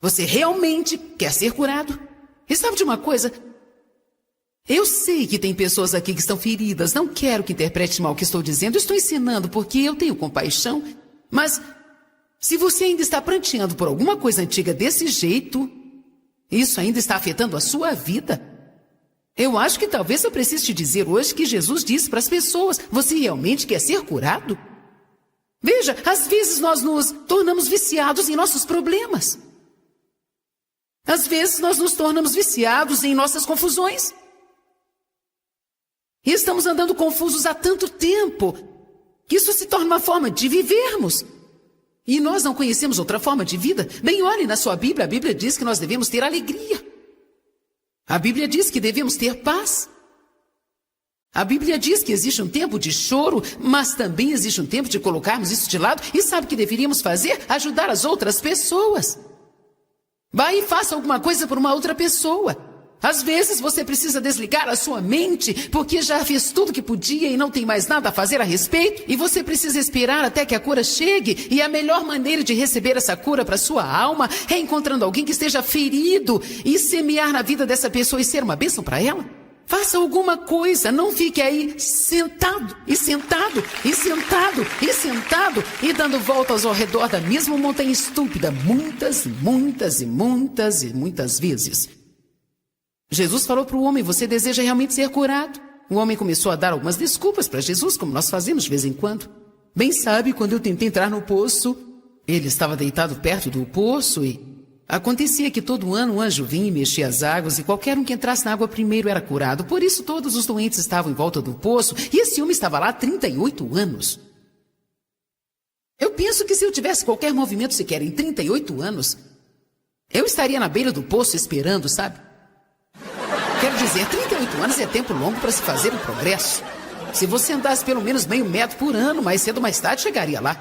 Você realmente quer ser curado? E sabe de uma coisa? Eu sei que tem pessoas aqui que estão feridas. Não quero que interprete mal o que estou dizendo. Estou ensinando porque eu tenho compaixão. Mas se você ainda está pranteando por alguma coisa antiga desse jeito, isso ainda está afetando a sua vida. Eu acho que talvez eu precise te dizer hoje que Jesus disse para as pessoas, você realmente quer ser curado? Veja, às vezes nós nos tornamos viciados em nossos problemas. Às vezes nós nos tornamos viciados em nossas confusões. E estamos andando confusos há tanto tempo que isso se torna uma forma de vivermos. E nós não conhecemos outra forma de vida. Bem, olhe na sua Bíblia, a Bíblia diz que nós devemos ter alegria. A Bíblia diz que devemos ter paz. A Bíblia diz que existe um tempo de choro, mas também existe um tempo de colocarmos isso de lado. E sabe o que deveríamos fazer? Ajudar as outras pessoas. Vá e faça alguma coisa por uma outra pessoa. Às vezes você precisa desligar a sua mente porque já fez tudo que podia e não tem mais nada a fazer a respeito. E você precisa esperar até que a cura chegue. E a melhor maneira de receber essa cura para sua alma é encontrando alguém que esteja ferido e semear na vida dessa pessoa e ser uma bênção para ela. Faça alguma coisa, não fique aí sentado e sentado e sentado e sentado e dando voltas ao redor da mesma montanha estúpida muitas e muitas e muitas e muitas vezes. Jesus falou para o homem: você deseja realmente ser curado? O homem começou a dar algumas desculpas para Jesus, como nós fazemos de vez em quando. Bem sabe, quando eu tentei entrar no poço, ele estava deitado perto do poço e acontecia que todo ano um anjo vinha e mexia as águas e qualquer um que entrasse na água primeiro era curado. Por isso todos os doentes estavam em volta do poço e esse homem estava lá há 38 anos. Eu penso que se eu tivesse qualquer movimento sequer em 38 anos, eu estaria na beira do poço esperando, sabe? Quero dizer, 38 anos é tempo longo para se fazer um progresso. Se você andasse pelo menos meio metro por ano, mais cedo ou mais tarde chegaria lá.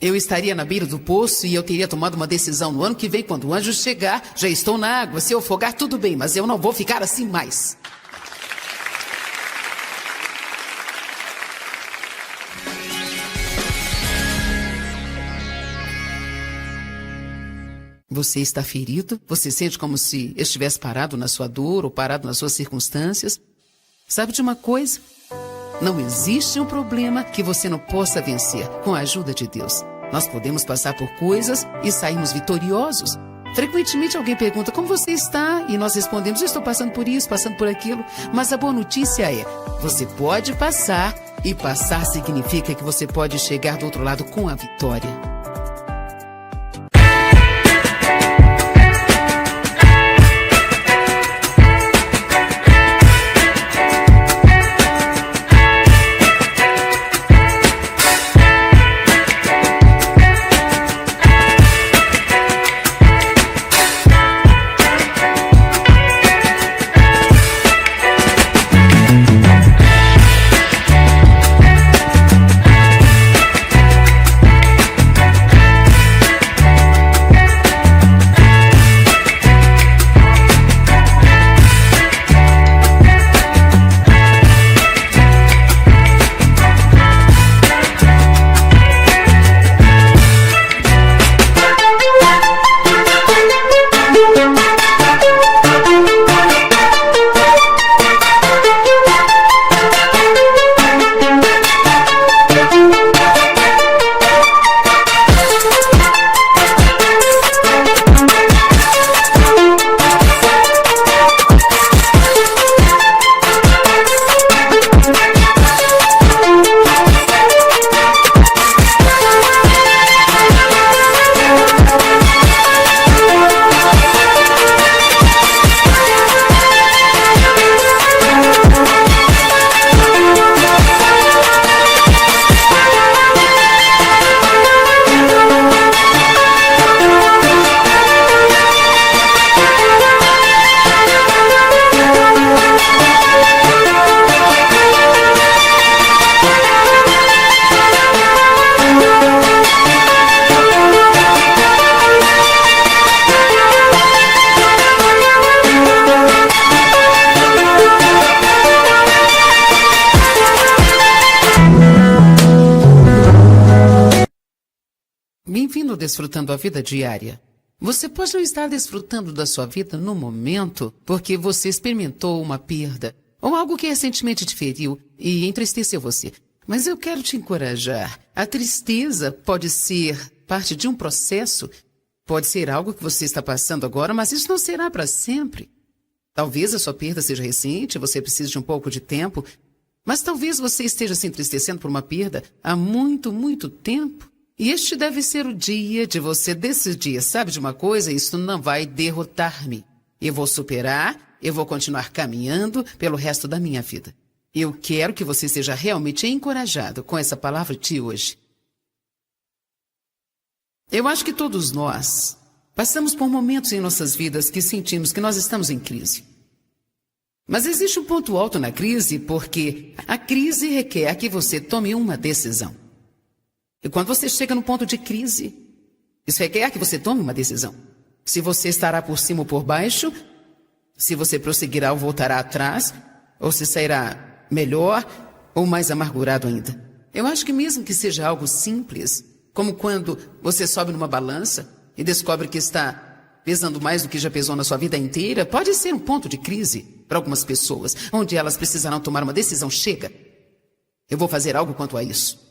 Eu estaria na beira do poço e eu teria tomado uma decisão no ano que vem. Quando o anjo chegar, já estou na água. Se eu afogar, tudo bem, mas eu não vou ficar assim mais. Você está ferido? Você sente como se estivesse parado na sua dor ou parado nas suas circunstâncias? Sabe de uma coisa? Não existe um problema que você não possa vencer com a ajuda de Deus. Nós podemos passar por coisas e sairmos vitoriosos. Frequentemente alguém pergunta: como você está? E nós respondemos: eu estou passando por isso, passando por aquilo. Mas a boa notícia é: você pode passar, e passar significa que você pode chegar do outro lado com a vitória. Bem-vindo desfrutando a vida diária. Você pode não estar desfrutando da sua vida no momento porque você experimentou uma perda ou algo que recentemente te feriu e entristeceu você. Mas eu quero te encorajar. A tristeza pode ser parte de um processo, pode ser algo que você está passando agora, mas isso não será para sempre. Talvez a sua perda seja recente, você precise de um pouco de tempo, mas talvez você esteja se entristecendo por uma perda há muito, muito tempo. E este deve ser o dia de você decidir, sabe de uma coisa? Isso não vai derrotar-me. Eu vou superar, eu vou continuar caminhando pelo resto da minha vida. Eu quero que você seja realmente encorajado com essa palavra de hoje. Eu acho que todos nós passamos por momentos em nossas vidas que sentimos que nós estamos em crise. Mas existe um ponto alto na crise porque a crise requer que você tome uma decisão. E quando você chega no ponto de crise, isso requer que você tome uma decisão. Se você estará por cima ou por baixo, se você prosseguirá ou voltará atrás, ou se sairá melhor ou mais amargurado ainda. Eu acho que mesmo que seja algo simples, como quando você sobe numa balança e descobre que está pesando mais do que já pesou na sua vida inteira, pode ser um ponto de crise para algumas pessoas, onde elas precisarão tomar uma decisão. Chega, eu vou fazer algo quanto a isso.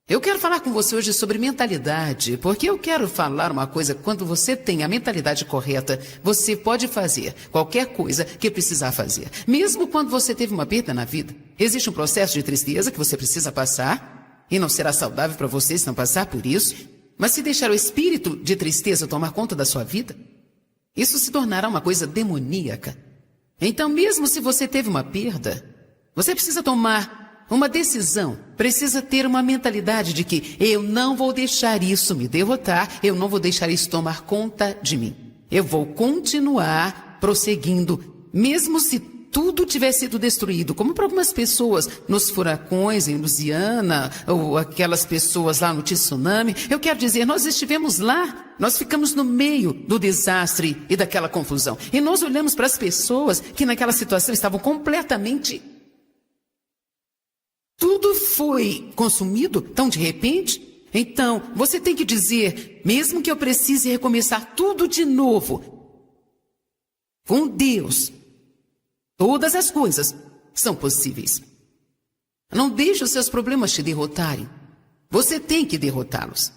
Eu quero falar com você hoje sobre mentalidade, porque eu quero falar uma coisa: quando você tem a mentalidade correta, você pode fazer qualquer coisa que precisar fazer. Mesmo quando você teve uma perda na vida, existe um processo de tristeza que você precisa passar, e não será saudável para você se não passar por isso. Mas se deixar o espírito de tristeza tomar conta da sua vida, isso se tornará uma coisa demoníaca. Então, mesmo se você teve uma perda, você precisa tomar uma decisão, precisa ter uma mentalidade de que eu não vou deixar isso me derrotar, eu não vou deixar isso tomar conta de mim. Eu vou continuar prosseguindo, mesmo se tudo tiver sido destruído, como para algumas pessoas nos furacões em Louisiana, ou aquelas pessoas lá no tsunami. Eu quero dizer, nós estivemos lá, nós ficamos no meio do desastre e daquela confusão. E nós olhamos para as pessoas que naquela situação estavam completamente... Tudo foi consumido tão de repente. Então, você tem que dizer, mesmo que eu precise recomeçar tudo de novo, com Deus, todas as coisas são possíveis. Não deixe os seus problemas te derrotarem. Você tem que derrotá-los.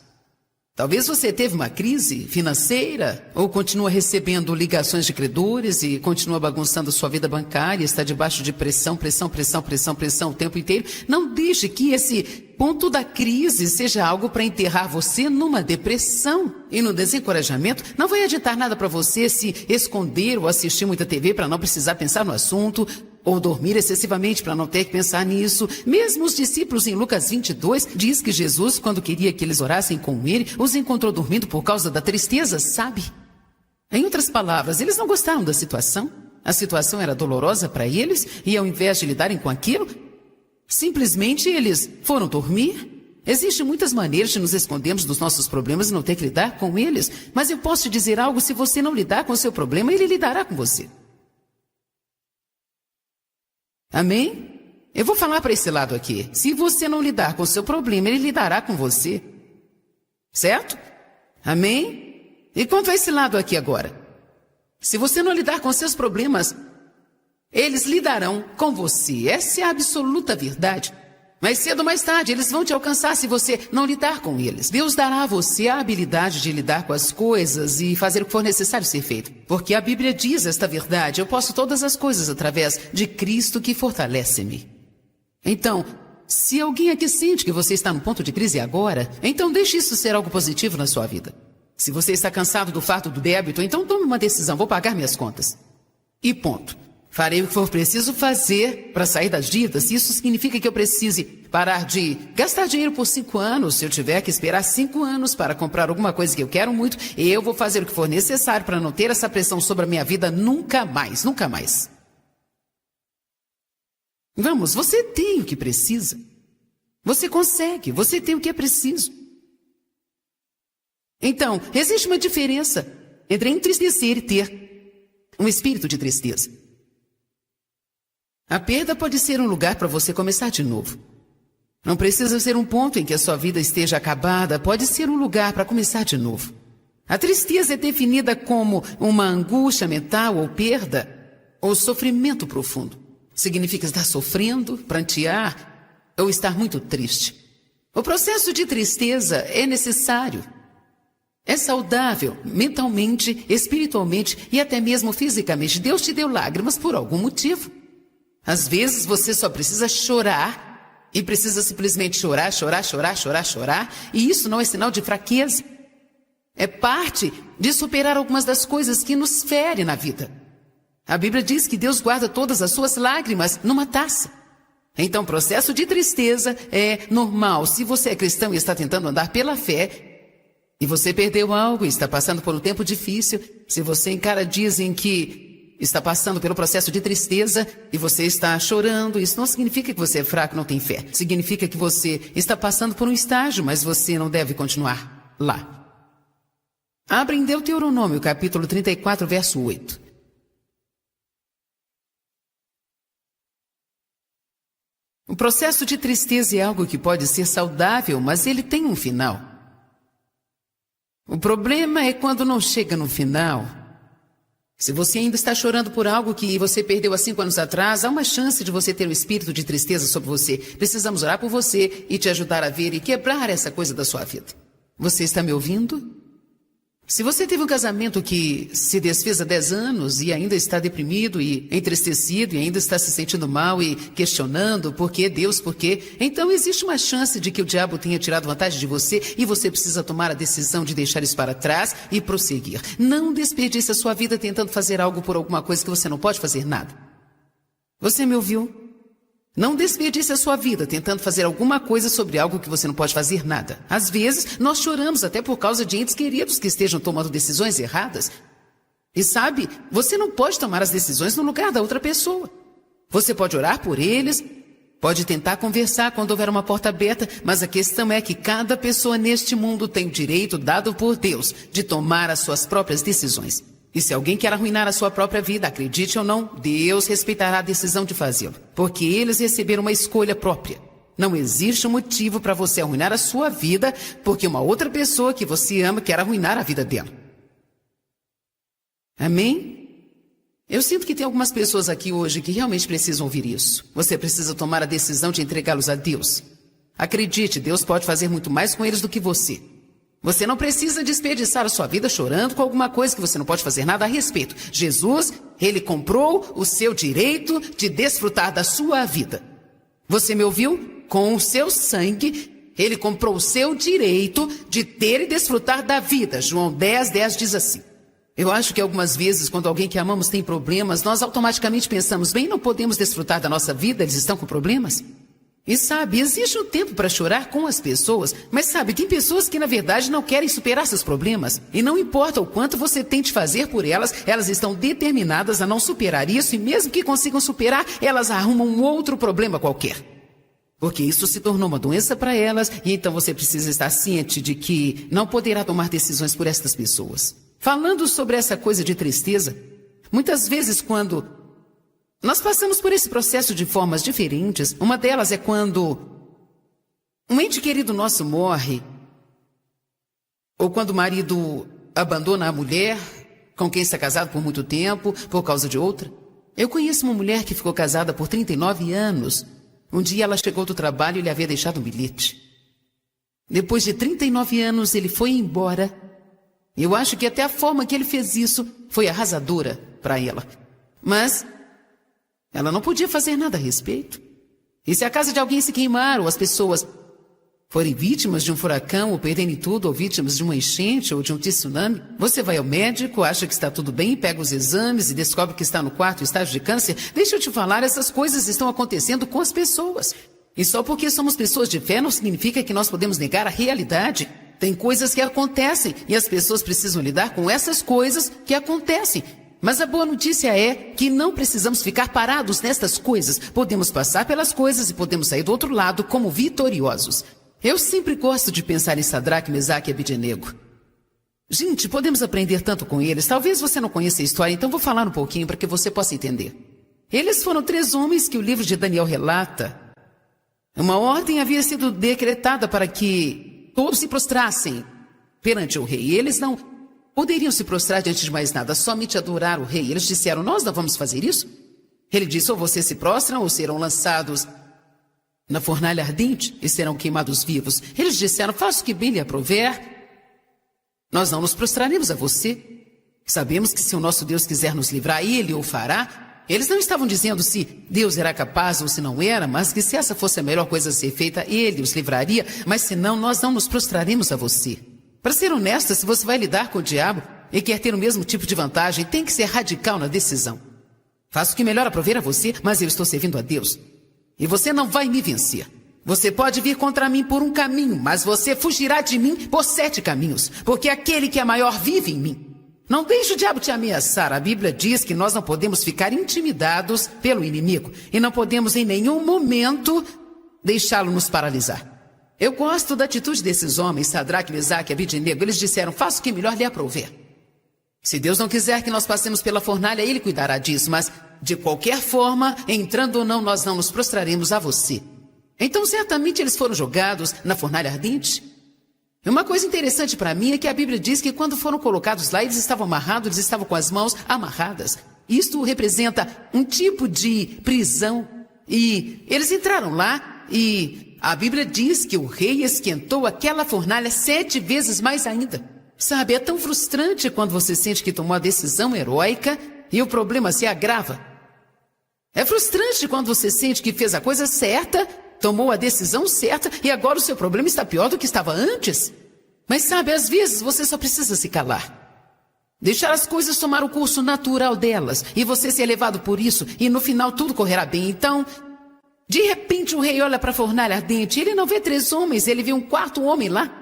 Talvez você teve uma crise financeira, ou continua recebendo ligações de credores e continua bagunçando sua vida bancária, está debaixo de pressão o tempo inteiro. Não deixe que esse ponto da crise seja algo para enterrar você numa depressão e no desencorajamento. Não vai adiantar nada para você se esconder ou assistir muita TV para não precisar pensar no assunto, ou dormir excessivamente para não ter que pensar nisso. Mesmo os discípulos em Lucas 22, diz que Jesus, quando queria que eles orassem com ele, os encontrou dormindo por causa da tristeza, sabe? Em outras palavras, eles não gostaram da situação. A situação era dolorosa para eles e ao invés de lidarem com aquilo, simplesmente eles foram dormir. Existem muitas maneiras de nos escondermos dos nossos problemas e não ter que lidar com eles. Mas eu posso te dizer algo: se você não lidar com o seu problema, ele lidará com você. Amém? Eu vou falar para esse lado aqui. Se você não lidar com o seu problema, ele lidará com você. Certo? Amém? E quanto a esse lado aqui agora? Se você não lidar com seus problemas, eles lidarão com você. Essa é a absoluta verdade. Mais cedo ou mais tarde, eles vão te alcançar se você não lidar com eles. Deus dará a você a habilidade de lidar com as coisas e fazer o que for necessário ser feito. Porque a Bíblia diz esta verdade: eu posso todas as coisas através de Cristo que fortalece-me. Então, se alguém aqui sente que você está no ponto de crise agora, então deixe isso ser algo positivo na sua vida. Se você está cansado do fardo do débito, então tome uma decisão: vou pagar minhas contas. E ponto. Farei o que for preciso fazer para sair das dívidas. Se isso significa que eu precise parar de gastar dinheiro por 5 anos, se eu tiver que esperar 5 anos para comprar alguma coisa que eu quero muito, eu vou fazer o que for necessário para não ter essa pressão sobre a minha vida nunca mais, nunca mais. Vamos, você tem o que precisa. Você consegue, você tem o que é preciso. Então, existe uma diferença entre entristecer e ter um espírito de tristeza. A perda pode ser um lugar para você começar de novo. Não precisa ser um ponto em que a sua vida esteja acabada, pode ser um lugar para começar de novo. A tristeza é definida como uma angústia mental ou perda, ou sofrimento profundo. Significa estar sofrendo, prantear ou estar muito triste. O processo de tristeza é necessário. É saudável mentalmente, espiritualmente e até mesmo fisicamente. Deus te deu lágrimas por algum motivo. Às vezes você só precisa chorar e precisa simplesmente chorar, e isso não é sinal de fraqueza. É parte de superar algumas das coisas que nos ferem na vida. A Bíblia diz que Deus guarda todas as suas lágrimas numa taça. Então, o processo de tristeza é normal. Se você é cristão e está tentando andar pela fé, e você perdeu algo e está passando por um tempo difícil, se você encara dias em que está passando pelo processo de tristeza e você está chorando, isso não significa que você é fraco, não tem fé. Significa que você está passando por um estágio, mas você não deve continuar lá. Abra em Deuteronômio, capítulo 34, verso 8. O processo de tristeza é algo que pode ser saudável, mas ele tem um final. O problema é quando não chega no final. Se você ainda está chorando por algo que você perdeu há 5 anos atrás, há uma chance de você ter um espírito de tristeza sobre você. Precisamos orar por você e te ajudar a ver e quebrar essa coisa da sua vida. Você está me ouvindo? Se você teve um casamento que se desfez há 10 anos e ainda está deprimido e entristecido e ainda está se sentindo mal e questionando por que Deus, por quê, então existe uma chance de que o diabo tenha tirado vantagem de você e você precisa tomar a decisão de deixar isso para trás e prosseguir. Não desperdice a sua vida tentando fazer algo por alguma coisa que você não pode fazer nada. Você me ouviu? Não desperdice a sua vida tentando fazer alguma coisa sobre algo que você não pode fazer nada. Às vezes, nós choramos até por causa de entes queridos que estejam tomando decisões erradas. E sabe, você não pode tomar as decisões no lugar da outra pessoa. Você pode orar por eles, pode tentar conversar quando houver uma porta aberta, mas a questão é que cada pessoa neste mundo tem o direito dado por Deus de tomar as suas próprias decisões. E se alguém quer arruinar a sua própria vida, acredite ou não, Deus respeitará a decisão de fazê-lo, porque eles receberam uma escolha própria. Não existe um motivo para você arruinar a sua vida, porque uma outra pessoa que você ama quer arruinar a vida dela. Amém? Eu sinto que tem algumas pessoas aqui hoje que realmente precisam ouvir isso. Você precisa tomar a decisão de entregá-los a Deus. Acredite, Deus pode fazer muito mais com eles do que você. Você não precisa desperdiçar a sua vida chorando com alguma coisa que você não pode fazer nada a respeito. Jesus, ele comprou o seu direito de desfrutar da sua vida. Você me ouviu? Com o seu sangue, ele comprou o seu direito de ter e desfrutar da vida. João 10:10 diz assim. Eu acho que algumas vezes, quando alguém que amamos tem problemas, nós automaticamente pensamos, bem, não podemos desfrutar da nossa vida, eles estão com problemas. E sabe, existe um tempo para chorar com as pessoas, mas sabe, tem pessoas que na verdade não querem superar seus problemas. E não importa o quanto você tente fazer por elas, elas estão determinadas a não superar isso e mesmo que consigam superar, elas arrumam um outro problema qualquer. Porque isso se tornou uma doença para elas e então você precisa estar ciente de que não poderá tomar decisões por estas pessoas. Falando sobre essa coisa de tristeza, muitas vezes quando nós passamos por esse processo de formas diferentes. Uma delas é quando um ente querido nosso morre, ou quando o marido abandona a mulher com quem está casado por muito tempo, por causa de outra. Eu conheço uma mulher que ficou casada por 39 anos. Um dia ela chegou do trabalho e lhe havia deixado um bilhete. Depois de 39 anos, ele foi embora. Eu acho que até a forma que ele fez isso foi arrasadora para ela. Mas ela não podia fazer nada a respeito. E se a casa de alguém se queimar, ou as pessoas forem vítimas de um furacão, ou perderem tudo, ou vítimas de uma enchente, ou de um tsunami, você vai ao médico, acha que está tudo bem, pega os exames e descobre que está no 4º estágio de câncer. Deixa eu te falar, essas coisas estão acontecendo com as pessoas. E só porque somos pessoas de fé não significa que nós podemos negar a realidade. Tem coisas que acontecem, e as pessoas precisam lidar com essas coisas que acontecem. Mas a boa notícia é que não precisamos ficar parados nestas coisas. Podemos passar pelas coisas e podemos sair do outro lado como vitoriosos. Eu sempre gosto de pensar em Sadraque, Mesaque e Abednego. Gente, podemos aprender tanto com eles. Talvez você não conheça a história, então vou falar um pouquinho para que você possa entender. Eles foram 3 homens que o livro de Daniel relata. Uma ordem havia sido decretada para que todos se prostrassem perante o rei. Eles não poderiam se prostrar diante de mais nada, somente adorar o rei. Eles disseram, nós não vamos fazer isso? Ele disse, ou vocês se prostram ou serão lançados na fornalha ardente e serão queimados vivos. Eles disseram, faça o que bem lhe aprouver. Nós não nos prostraremos a você. Sabemos que se o nosso Deus quiser nos livrar, Ele o fará. Eles não estavam dizendo se Deus era capaz ou se não era, mas que se essa fosse a melhor coisa a ser feita, Ele os livraria. Mas se não, nós não nos prostraremos a você. Para ser honesta, se você vai lidar com o diabo e quer ter o mesmo tipo de vantagem, tem que ser radical na decisão. Faço o que melhor aprouver a você, mas eu estou servindo a Deus. E você não vai me vencer. Você pode vir contra mim por um caminho, mas você fugirá de mim por 7 caminhos, porque aquele que é maior vive em mim. Não deixe o diabo te ameaçar. A Bíblia diz que nós não podemos ficar intimidados pelo inimigo e não podemos em nenhum momento deixá-lo nos paralisar. Eu gosto da atitude desses homens, Sadraque, Mesaque e Abednego. Eles disseram, faça o que melhor lhe aprouver. Se Deus não quiser que nós passemos pela fornalha, Ele cuidará disso. Mas, de qualquer forma, entrando ou não, nós não nos prostraremos a você. Então, certamente, eles foram jogados na fornalha ardente. E uma coisa interessante para mim é que a Bíblia diz que quando foram colocados lá, eles estavam amarrados, eles estavam com as mãos amarradas. Isto representa um tipo de prisão. E eles entraram lá e a Bíblia diz que o rei esquentou aquela fornalha 7 vezes mais ainda. Sabe, é tão frustrante quando você sente que tomou a decisão heróica e o problema se agrava. É frustrante quando você sente que fez a coisa certa, tomou a decisão certa e agora o seu problema está pior do que estava antes. Mas sabe, às vezes você só precisa se calar. Deixar as coisas tomar o curso natural delas e você ser levado por isso e no final tudo correrá bem. Então, de repente o rei olha para a fornalha ardente e ele não vê 3 homens, ele vê um 4º homem lá.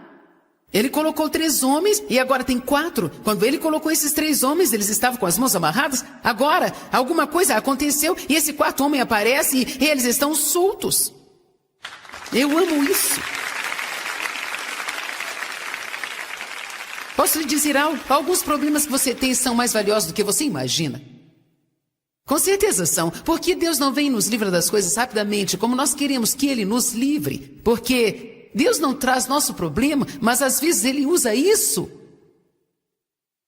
Ele colocou 3 homens e agora tem 4. Quando ele colocou esses 3 homens, eles estavam com as mãos amarradas. Agora, alguma coisa aconteceu e esse 4º homem aparece e eles estão soltos. Eu amo isso. Posso lhe dizer algo? Alguns problemas que você tem são mais valiosos do que você imagina. Com certeza são. Porque Deus não vem e nos livra das coisas rapidamente, como nós queremos que Ele nos livre. Porque Deus não traz nosso problema, mas às vezes Ele usa isso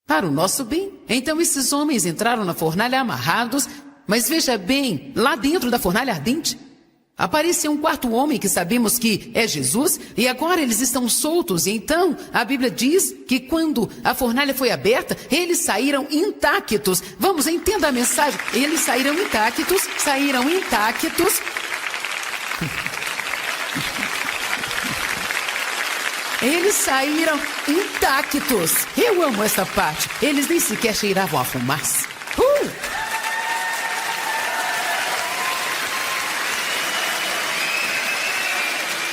para o nosso bem. Então esses homens entraram na fornalha amarrados, mas veja bem, lá dentro da fornalha ardente, apareceu um 4º homem que sabemos que é Jesus, e agora eles estão soltos. E então, a Bíblia diz que quando a fornalha foi aberta, eles saíram intactos. Vamos, entenda a mensagem. Eles saíram intactos. Eles saíram intactos. Eu amo essa parte. Eles nem sequer cheiravam a fumaça.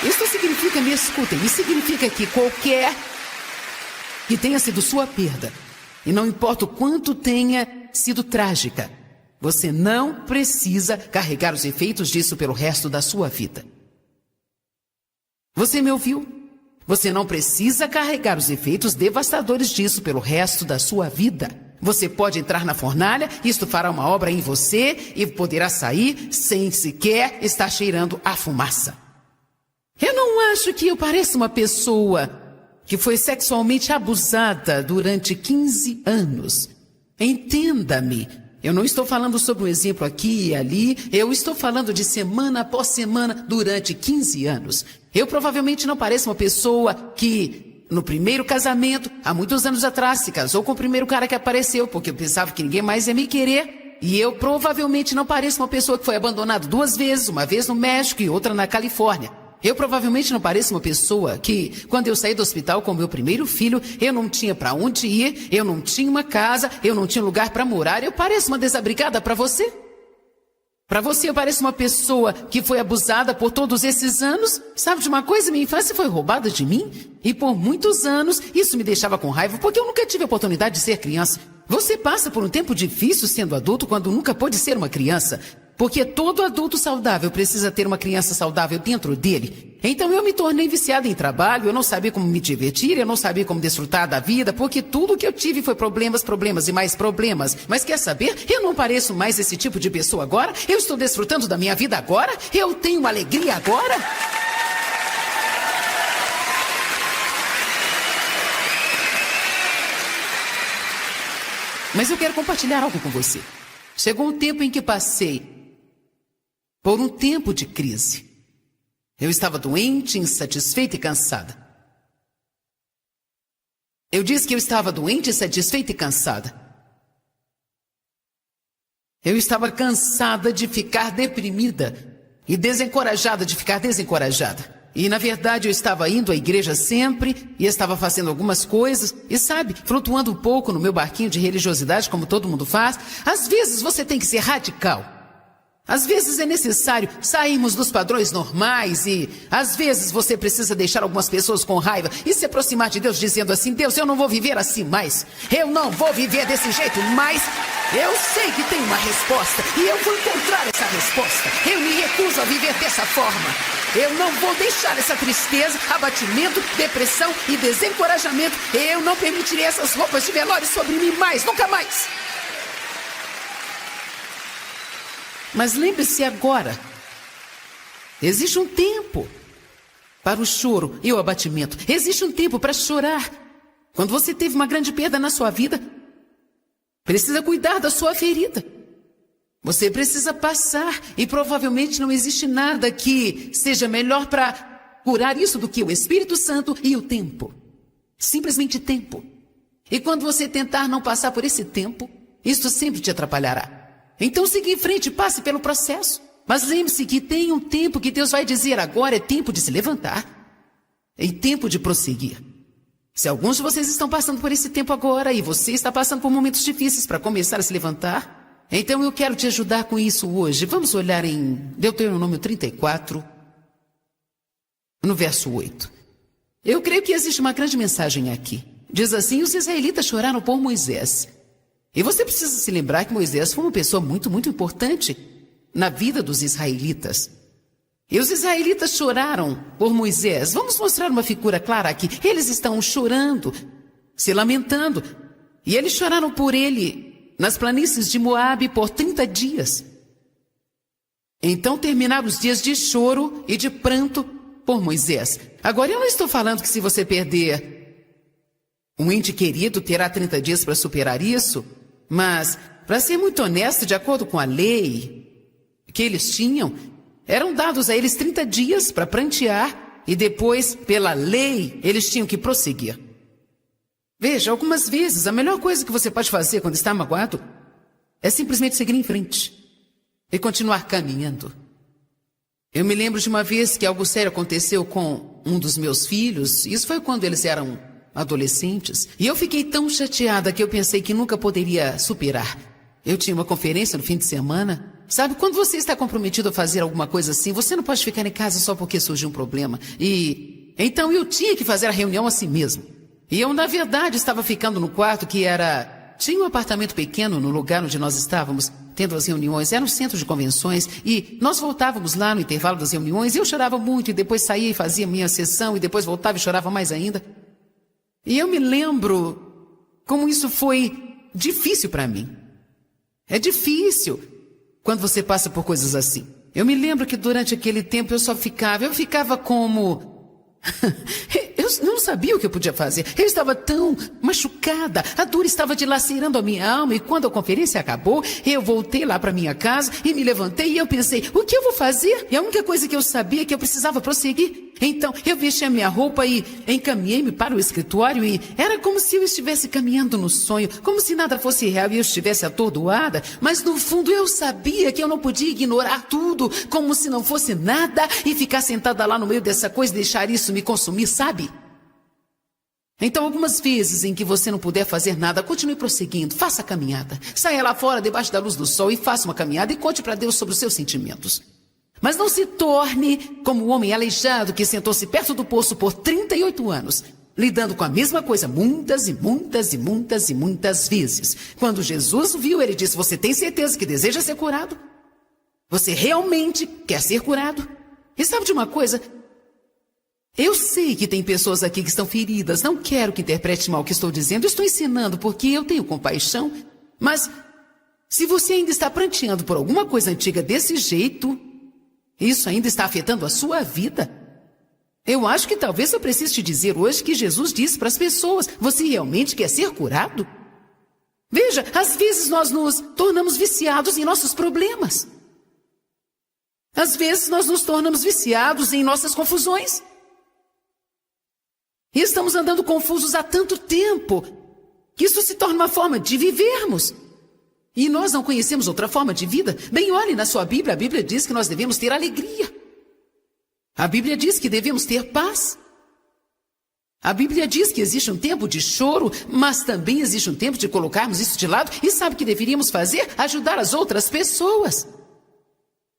Isso significa, me escutem, isso significa que qualquer que tenha sido sua perda, e não importa o quanto tenha sido trágica, você não precisa carregar os efeitos disso pelo resto da sua vida. Você me ouviu? Você não precisa carregar os efeitos devastadores disso pelo resto da sua vida. Você pode entrar na fornalha, isto fará uma obra em você e poderá sair sem sequer estar cheirando a fumaça. Eu não acho que eu pareça uma pessoa que foi sexualmente abusada durante 15 anos. Entenda-me. Eu não estou falando sobre um exemplo aqui e ali. Eu estou falando de semana após semana durante 15 anos. Eu provavelmente não pareço uma pessoa que, no primeiro casamento, há muitos anos atrás, se casou com o primeiro cara que apareceu, porque eu pensava que ninguém mais ia me querer. E eu provavelmente não pareço uma pessoa que foi abandonada 2 vezes, uma vez no México e outra na Califórnia. Eu provavelmente não pareço uma pessoa que, quando eu saí do hospital com o meu primeiro filho, eu não tinha para onde ir, eu não tinha uma casa, eu não tinha lugar para morar. Eu pareço uma desabrigada para você? Para você eu pareço uma pessoa que foi abusada por todos esses anos? Sabe de uma coisa? Minha infância foi roubada de mim. E por muitos anos isso me deixava com raiva porque eu nunca tive a oportunidade de ser criança. Você passa por um tempo difícil sendo adulto quando nunca pôde ser uma criança. Porque todo adulto saudável precisa ter uma criança saudável dentro dele. Então eu me tornei viciada em trabalho, eu não sabia como me divertir, eu não sabia como desfrutar da vida, porque tudo que eu tive foi problemas, problemas e mais problemas. Mas quer saber? Eu não pareço mais esse tipo de pessoa agora. Eu estou desfrutando da minha vida agora. Eu tenho alegria agora. Mas eu quero compartilhar algo com você. Chegou um tempo em que passei por um tempo de crise. Eu estava doente, insatisfeita e cansada. Eu disse que eu estava doente, insatisfeita e cansada. Eu estava cansada de ficar deprimida e desencorajada de ficar desencorajada. E, na verdade, eu estava indo à igreja sempre e estava fazendo algumas coisas e, sabe, flutuando um pouco no meu barquinho de religiosidade, como todo mundo faz. Às vezes você tem que ser radical. Às vezes é necessário sairmos dos padrões normais e, às vezes, você precisa deixar algumas pessoas com raiva e se aproximar de Deus dizendo assim: Deus, eu não vou viver assim mais. Eu não vou viver desse jeito mais. Eu sei que tem uma resposta e eu vou encontrar essa resposta. Eu me recuso a viver dessa forma. Eu não vou deixar essa tristeza, abatimento, depressão e desencorajamento. Eu não permitirei essas roupas de velório sobre mim mais, nunca mais. Mas lembre-se agora, existe um tempo para o choro e o abatimento. Existe um tempo para chorar. Quando você teve uma grande perda na sua vida, precisa cuidar da sua ferida. Você precisa passar e provavelmente não existe nada que seja melhor para curar isso do que o Espírito Santo e o tempo. Simplesmente tempo. E quando você tentar não passar por esse tempo, isso sempre te atrapalhará. Então siga em frente, passe pelo processo. Mas lembre-se que tem um tempo que Deus vai dizer: agora é tempo de se levantar. É tempo de prosseguir. Se alguns de vocês estão passando por esse tempo agora e você está passando por momentos difíceis para começar a se levantar, então eu quero te ajudar com isso hoje. Vamos olhar em Deuteronômio 34, no verso 8. Eu creio que existe uma grande mensagem aqui. Diz assim: os israelitas choraram por Moisés. E você precisa se lembrar que Moisés foi uma pessoa muito, muito importante na vida dos israelitas. E os israelitas choraram por Moisés. Vamos mostrar uma figura clara aqui. Eles estão chorando, se lamentando. E eles choraram por ele nas planícies de Moabe por 30 dias. Então terminaram os dias de choro e de pranto por Moisés. Agora, eu não estou falando que se você perder um ente querido, terá 30 dias para superar isso. Mas, para ser muito honesto, de acordo com a lei que eles tinham, eram dados a eles 30 dias para prantear e depois, pela lei, eles tinham que prosseguir. Veja, algumas vezes a melhor coisa que você pode fazer quando está magoado é simplesmente seguir em frente e continuar caminhando. Eu me lembro de uma vez que algo sério aconteceu com um dos meus filhos. Isso foi quando eles eram adolescentes. E eu fiquei tão chateada que eu pensei que nunca poderia superar. Eu tinha uma conferência no fim de semana. Sabe, quando você está comprometido a fazer alguma coisa assim, você não pode ficar em casa só porque surgiu um problema. E então eu tinha que fazer a reunião assim mesmo. E eu, na verdade, estava ficando no quarto que tinha um apartamento pequeno no lugar onde nós estávamos tendo as reuniões. Era um centro de convenções e nós voltávamos lá no intervalo das reuniões e eu chorava muito e depois saía e fazia minha sessão e depois voltava e chorava mais ainda. E eu me lembro como isso foi difícil para mim. É difícil quando você passa por coisas assim. Eu me lembro que durante aquele tempo eu ficava como... Eu não sabia o que eu podia fazer. Eu estava tão machucada. A dor estava dilacerando a minha alma. E quando a conferência acabou, eu voltei lá para minha casa e me levantei e eu pensei: o que eu vou fazer? E a única coisa que eu sabia é que eu precisava prosseguir. Então eu vesti a minha roupa e encaminhei-me para o escritório e era como se eu estivesse caminhando no sonho, como se nada fosse real e eu estivesse atordoada. Mas no fundo eu sabia que eu não podia ignorar tudo como se não fosse nada e ficar sentada lá no meio dessa coisa e deixar isso me consumir, sabe? Então, algumas vezes em que você não puder fazer nada, continue prosseguindo, faça a caminhada. Saia lá fora, debaixo da luz do sol e faça uma caminhada e conte para Deus sobre os seus sentimentos. Mas não se torne como o homem aleijado que sentou-se perto do poço por 38 anos, lidando com a mesma coisa muitas e muitas e muitas e muitas vezes. Quando Jesus viu, ele disse: você tem certeza que deseja ser curado? Você realmente quer ser curado? E sabe de uma coisa? Eu sei que tem pessoas aqui que estão feridas. Não quero que interprete mal o que estou dizendo. Estou ensinando porque eu tenho compaixão. Mas se você ainda está pranteando por alguma coisa antiga desse jeito, isso ainda está afetando a sua vida. Eu acho que talvez eu precise te dizer hoje que Jesus disse para as pessoas: você realmente quer ser curado? Veja, às vezes nós nos tornamos viciados em nossos problemas. Às vezes nós nos tornamos viciados em nossas confusões. E estamos andando confusos há tanto tempo que isso se torna uma forma de vivermos. E nós não conhecemos outra forma de vida. Bem, olhe na sua Bíblia, a Bíblia diz que nós devemos ter alegria. A Bíblia diz que devemos ter paz. A Bíblia diz que existe um tempo de choro, mas também existe um tempo de colocarmos isso de lado. E sabe o que deveríamos fazer? Ajudar as outras pessoas.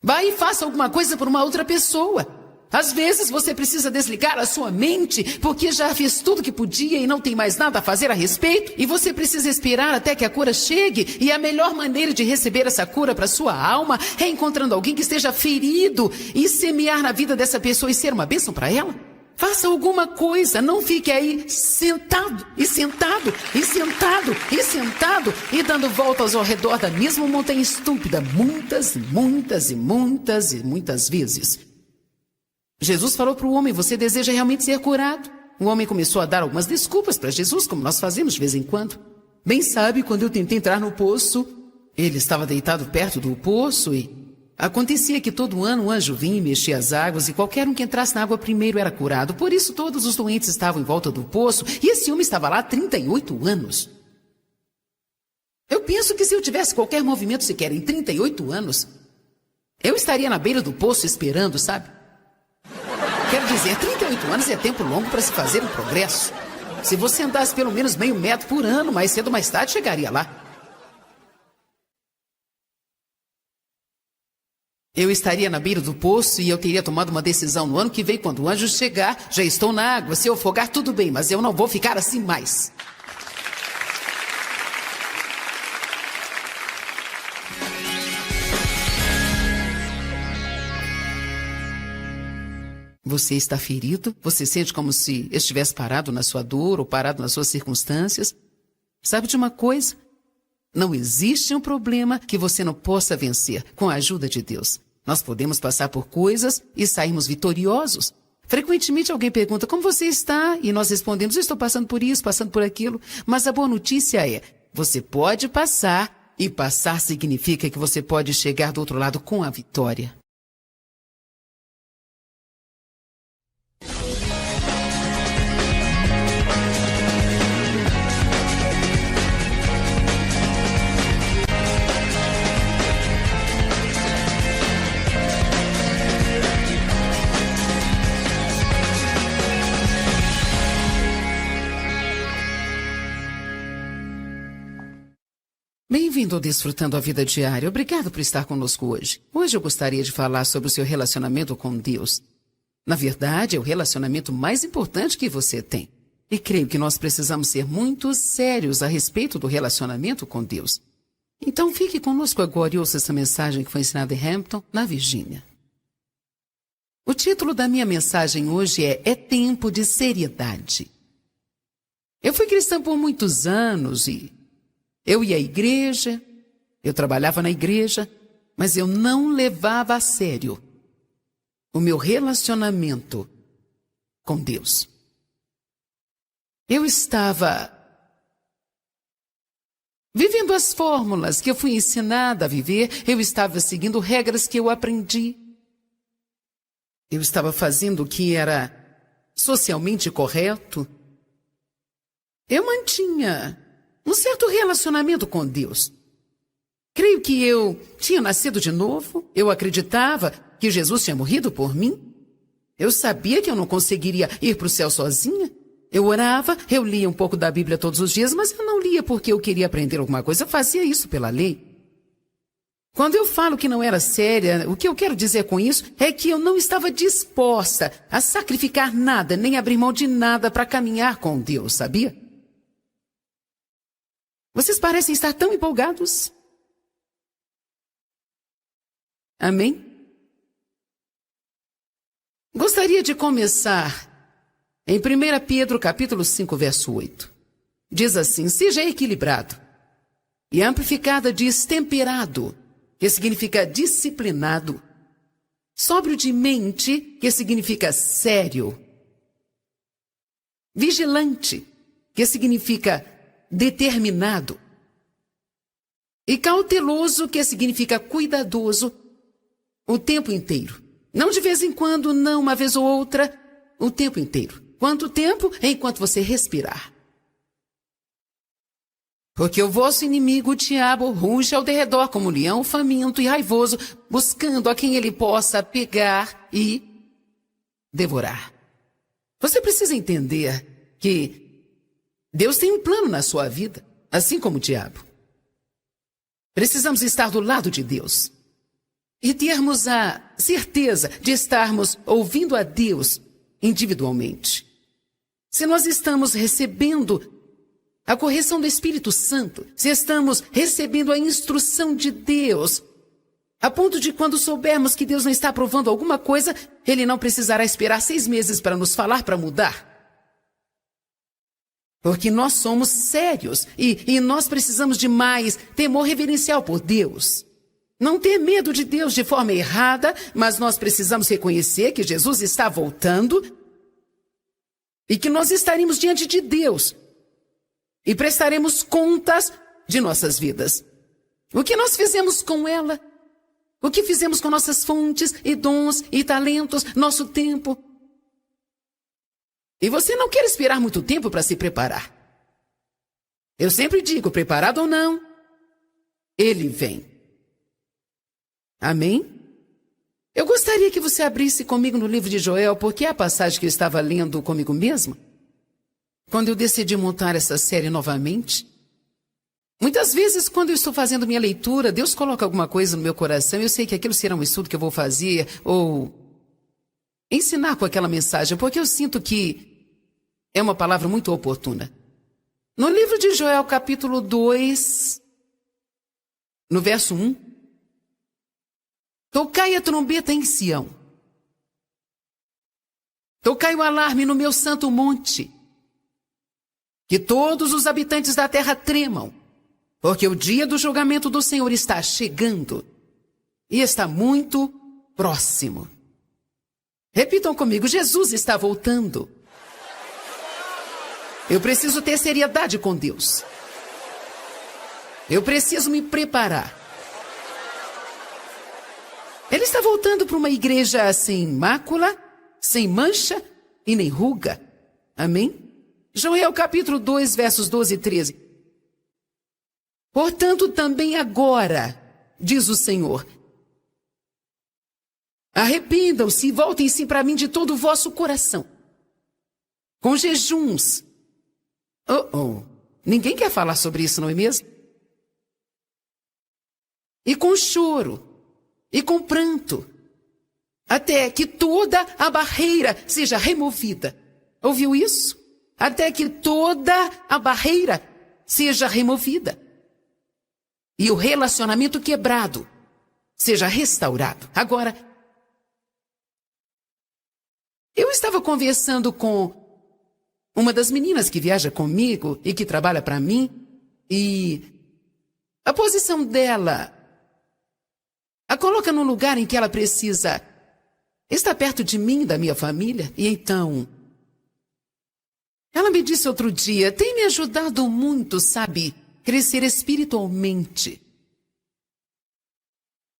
Vá e faça alguma coisa por uma outra pessoa. Às vezes você precisa desligar a sua mente porque já fez tudo que podia e não tem mais nada a fazer a respeito. E você precisa esperar até que a cura chegue. E a melhor maneira de receber essa cura para sua alma é encontrando alguém que esteja ferido e semear na vida dessa pessoa e ser uma bênção para ela. Faça alguma coisa, não fique aí sentado e sentado e sentado e sentado e dando voltas ao redor da mesma montanha estúpida muitas e muitas e muitas e muitas vezes. Jesus falou para o homem: você deseja realmente ser curado? O homem começou a dar algumas desculpas para Jesus, como nós fazemos de vez em quando. Bem sabe, quando eu tentei entrar no poço, ele estava deitado perto do poço e acontecia que todo ano um anjo vinha e mexia as águas e qualquer um que entrasse na água primeiro era curado. Por isso todos os doentes estavam em volta do poço e esse homem estava lá há 38 anos. Eu penso que se eu tivesse qualquer movimento sequer em 38 anos, eu estaria na beira do poço esperando, sabe? Quero dizer, 38 anos é tempo longo para se fazer um progresso. Se você andasse pelo menos meio metro por ano, mais cedo ou mais tarde chegaria lá. Eu estaria na beira do poço e eu teria tomado uma decisão no ano que vem. Quando o anjo chegar, já estou na água. Se eu afogar, tudo bem, mas eu não vou ficar assim mais. Você está ferido? Você sente como se estivesse parado na sua dor ou parado nas suas circunstâncias? Sabe de uma coisa? Não existe um problema que você não possa vencer com a ajuda de Deus. Nós podemos passar por coisas e sairmos vitoriosos. Frequentemente alguém pergunta: como você está? E nós respondemos: estou passando por isso, passando por aquilo. Mas a boa notícia é: você pode passar, e passar significa que você pode chegar do outro lado com a vitória. Bem-vindo ao Desfrutando a Vida Diária. Obrigado por estar conosco hoje. Hoje eu gostaria de falar sobre o seu relacionamento com Deus. Na verdade, é o relacionamento mais importante que você tem. E creio que nós precisamos ser muito sérios a respeito do relacionamento com Deus. Então fique conosco agora e ouça essa mensagem que foi ensinada em Hampton, na Virgínia. O título da minha mensagem hoje é Tempo de Seriedade. Eu fui cristã por muitos anos e eu ia à igreja, eu trabalhava na igreja, mas eu não levava a sério o meu relacionamento com Deus. Eu estava vivendo as fórmulas que eu fui ensinada a viver, eu estava seguindo regras que eu aprendi. Eu estava fazendo o que era socialmente correto. Eu mantinha um certo relacionamento com Deus. Creio que eu tinha nascido de novo. Eu acreditava que Jesus tinha morrido por mim. Eu sabia que eu não conseguiria ir para o céu sozinha. Eu orava, eu lia um pouco da Bíblia todos os dias, mas eu não lia porque eu queria aprender alguma coisa. Eu fazia isso pela lei. Quando eu falo que não era séria, o que eu quero dizer com isso é que eu não estava disposta a sacrificar nada, nem abrir mão de nada para caminhar com Deus, sabia? Vocês parecem estar tão empolgados. Amém? Gostaria de começar em 1 Pedro capítulo 5, verso 8. Diz assim: seja equilibrado. E a amplificada diz temperado, que significa disciplinado. Sóbrio de mente, que significa sério. Vigilante, que significa determinado. E cauteloso, que significa cuidadoso, o tempo inteiro. Não de vez em quando, não uma vez ou outra, o tempo inteiro. Quanto tempo? Enquanto você respirar. Porque o vosso inimigo, o diabo, ruge ao derredor como um leão faminto e raivoso, buscando a quem ele possa pegar e devorar. Você precisa entender que Deus tem um plano na sua vida, assim como o diabo. Precisamos estar do lado de Deus. e termos a certeza de estarmos ouvindo a Deus individualmente. Se nós estamos recebendo a correção do Espírito Santo, se estamos recebendo a instrução de Deus, a ponto de quando soubermos que Deus não está aprovando alguma coisa, Ele não precisará esperar 6 meses para nos falar para mudar. Porque nós somos sérios e nós precisamos de mais temor reverencial por Deus. Não ter medo de Deus de forma errada, mas nós precisamos reconhecer que Jesus está voltando e que nós estaremos diante de Deus e prestaremos contas de nossas vidas. O que nós fizemos com ela? O que fizemos com nossas fontes e dons e talentos, nosso tempo? E você não quer esperar muito tempo para se preparar. Eu sempre digo, preparado ou não, Ele vem. Amém? Eu gostaria que você abrisse comigo no livro de Joel, porque é a passagem que eu estava lendo comigo mesma, quando eu decidi montar essa série novamente. Muitas vezes, quando eu estou fazendo minha leitura, Deus coloca alguma coisa no meu coração, eu sei que aquilo será um estudo que eu vou fazer, ou ensinar com aquela mensagem, porque eu sinto que é uma palavra muito oportuna. No livro de Joel, capítulo 2, no verso 1, tocai a trombeta em Sião, tocai o alarme no meu santo monte, que todos os habitantes da terra tremam, porque o dia do julgamento do Senhor está chegando e está muito próximo. Repitam comigo, Jesus está voltando. Eu preciso ter seriedade com Deus. Eu preciso me preparar. Ele está voltando para uma igreja sem mácula, sem mancha e nem ruga. Amém? Joel capítulo 2, versos 12 e 13. Portanto, também agora, diz o Senhor, arrependam-se e voltem-se para mim de todo o vosso coração, com jejuns. Ninguém quer falar sobre isso, não é mesmo? E com choro, e com pranto, até que toda a barreira seja removida. Ouviu isso? Até que toda a barreira seja removida. E o relacionamento quebrado seja restaurado. Agora, eu estava conversando com uma das meninas que viaja comigo e que trabalha para mim, e a posição dela a coloca num lugar em que ela precisa estar perto de mim, da minha família. E então, ela me disse outro dia, tem me ajudado muito, sabe, crescer espiritualmente.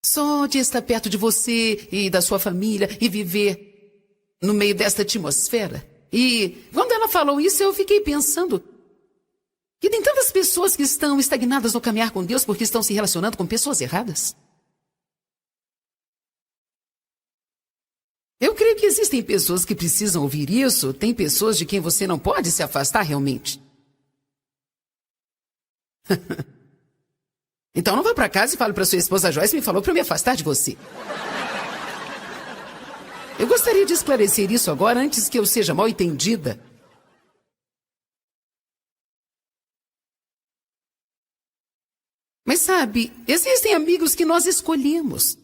Só de estar perto de você e da sua família e viver no meio desta atmosfera. E quando ela falou isso, eu fiquei pensando que tem tantas pessoas que estão estagnadas no caminhar com Deus porque estão se relacionando com pessoas erradas. Eu creio que existem pessoas que precisam ouvir isso, tem pessoas de quem você não pode se afastar realmente. Então não vá para casa e fale para sua esposa Joyce me falou para eu me afastar de você. Eu gostaria de esclarecer isso agora antes que eu seja mal entendida. Mas sabe, existem amigos que nós escolhemos.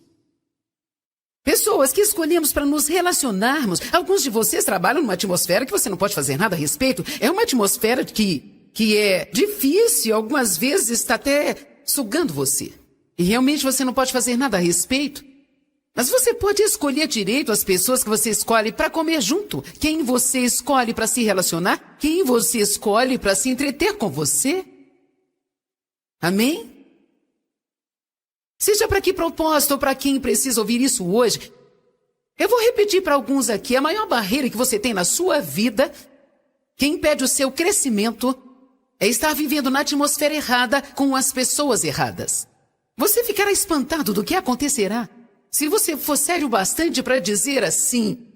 Pessoas que escolhemos para nos relacionarmos. Alguns de vocês trabalham numa atmosfera que você não pode fazer nada a respeito. É uma atmosfera que é difícil, algumas vezes está até sugando você. E realmente você não pode fazer nada a respeito. Mas você pode escolher direito as pessoas que você escolhe para comer junto. Quem você escolhe para se relacionar. Quem você escolhe para se entreter com você. Amém? Seja para que propósito ou para quem precisa ouvir isso hoje, eu vou repetir para alguns aqui, a maior barreira que você tem na sua vida, que impede o seu crescimento, é estar vivendo na atmosfera errada com as pessoas erradas. Você ficará espantado do que acontecerá se você for sério bastante para dizer assim,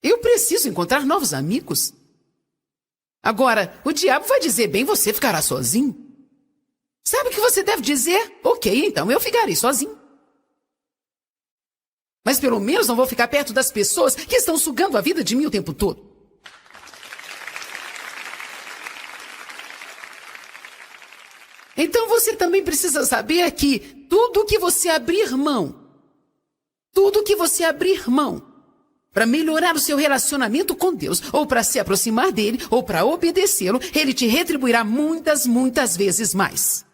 eu preciso encontrar novos amigos. Agora, o diabo vai dizer, bem, você ficará sozinho. Sabe o que você deve dizer? Ok, então eu ficarei sozinho. Mas pelo menos não vou ficar perto das pessoas que estão sugando a vida de mim o tempo todo. Então você também precisa saber que tudo que você abrir mão, para melhorar o seu relacionamento com Deus, ou para se aproximar dele, ou para obedecê-lo, ele te retribuirá muitas, muitas vezes mais.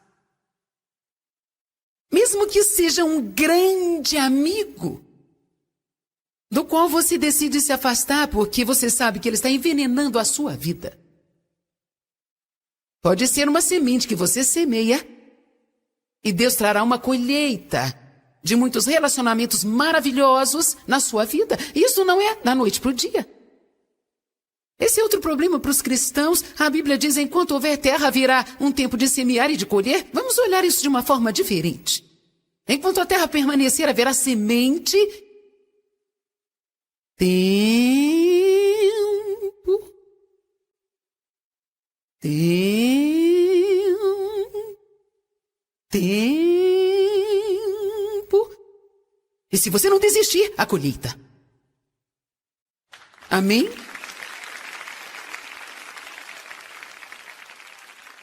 Mesmo que seja um grande amigo, do qual você decide se afastar porque você sabe que ele está envenenando a sua vida. Pode ser uma semente que você semeia e Deus trará uma colheita de muitos relacionamentos maravilhosos na sua vida. Isso não é da noite para o dia. Esse é outro problema para os cristãos. A Bíblia diz, enquanto houver terra, haverá um tempo de semear e de colher. Vamos olhar isso de uma forma diferente. Enquanto a terra permanecer, haverá semente. Tempo. E se você não desistir, a colheita. Amém?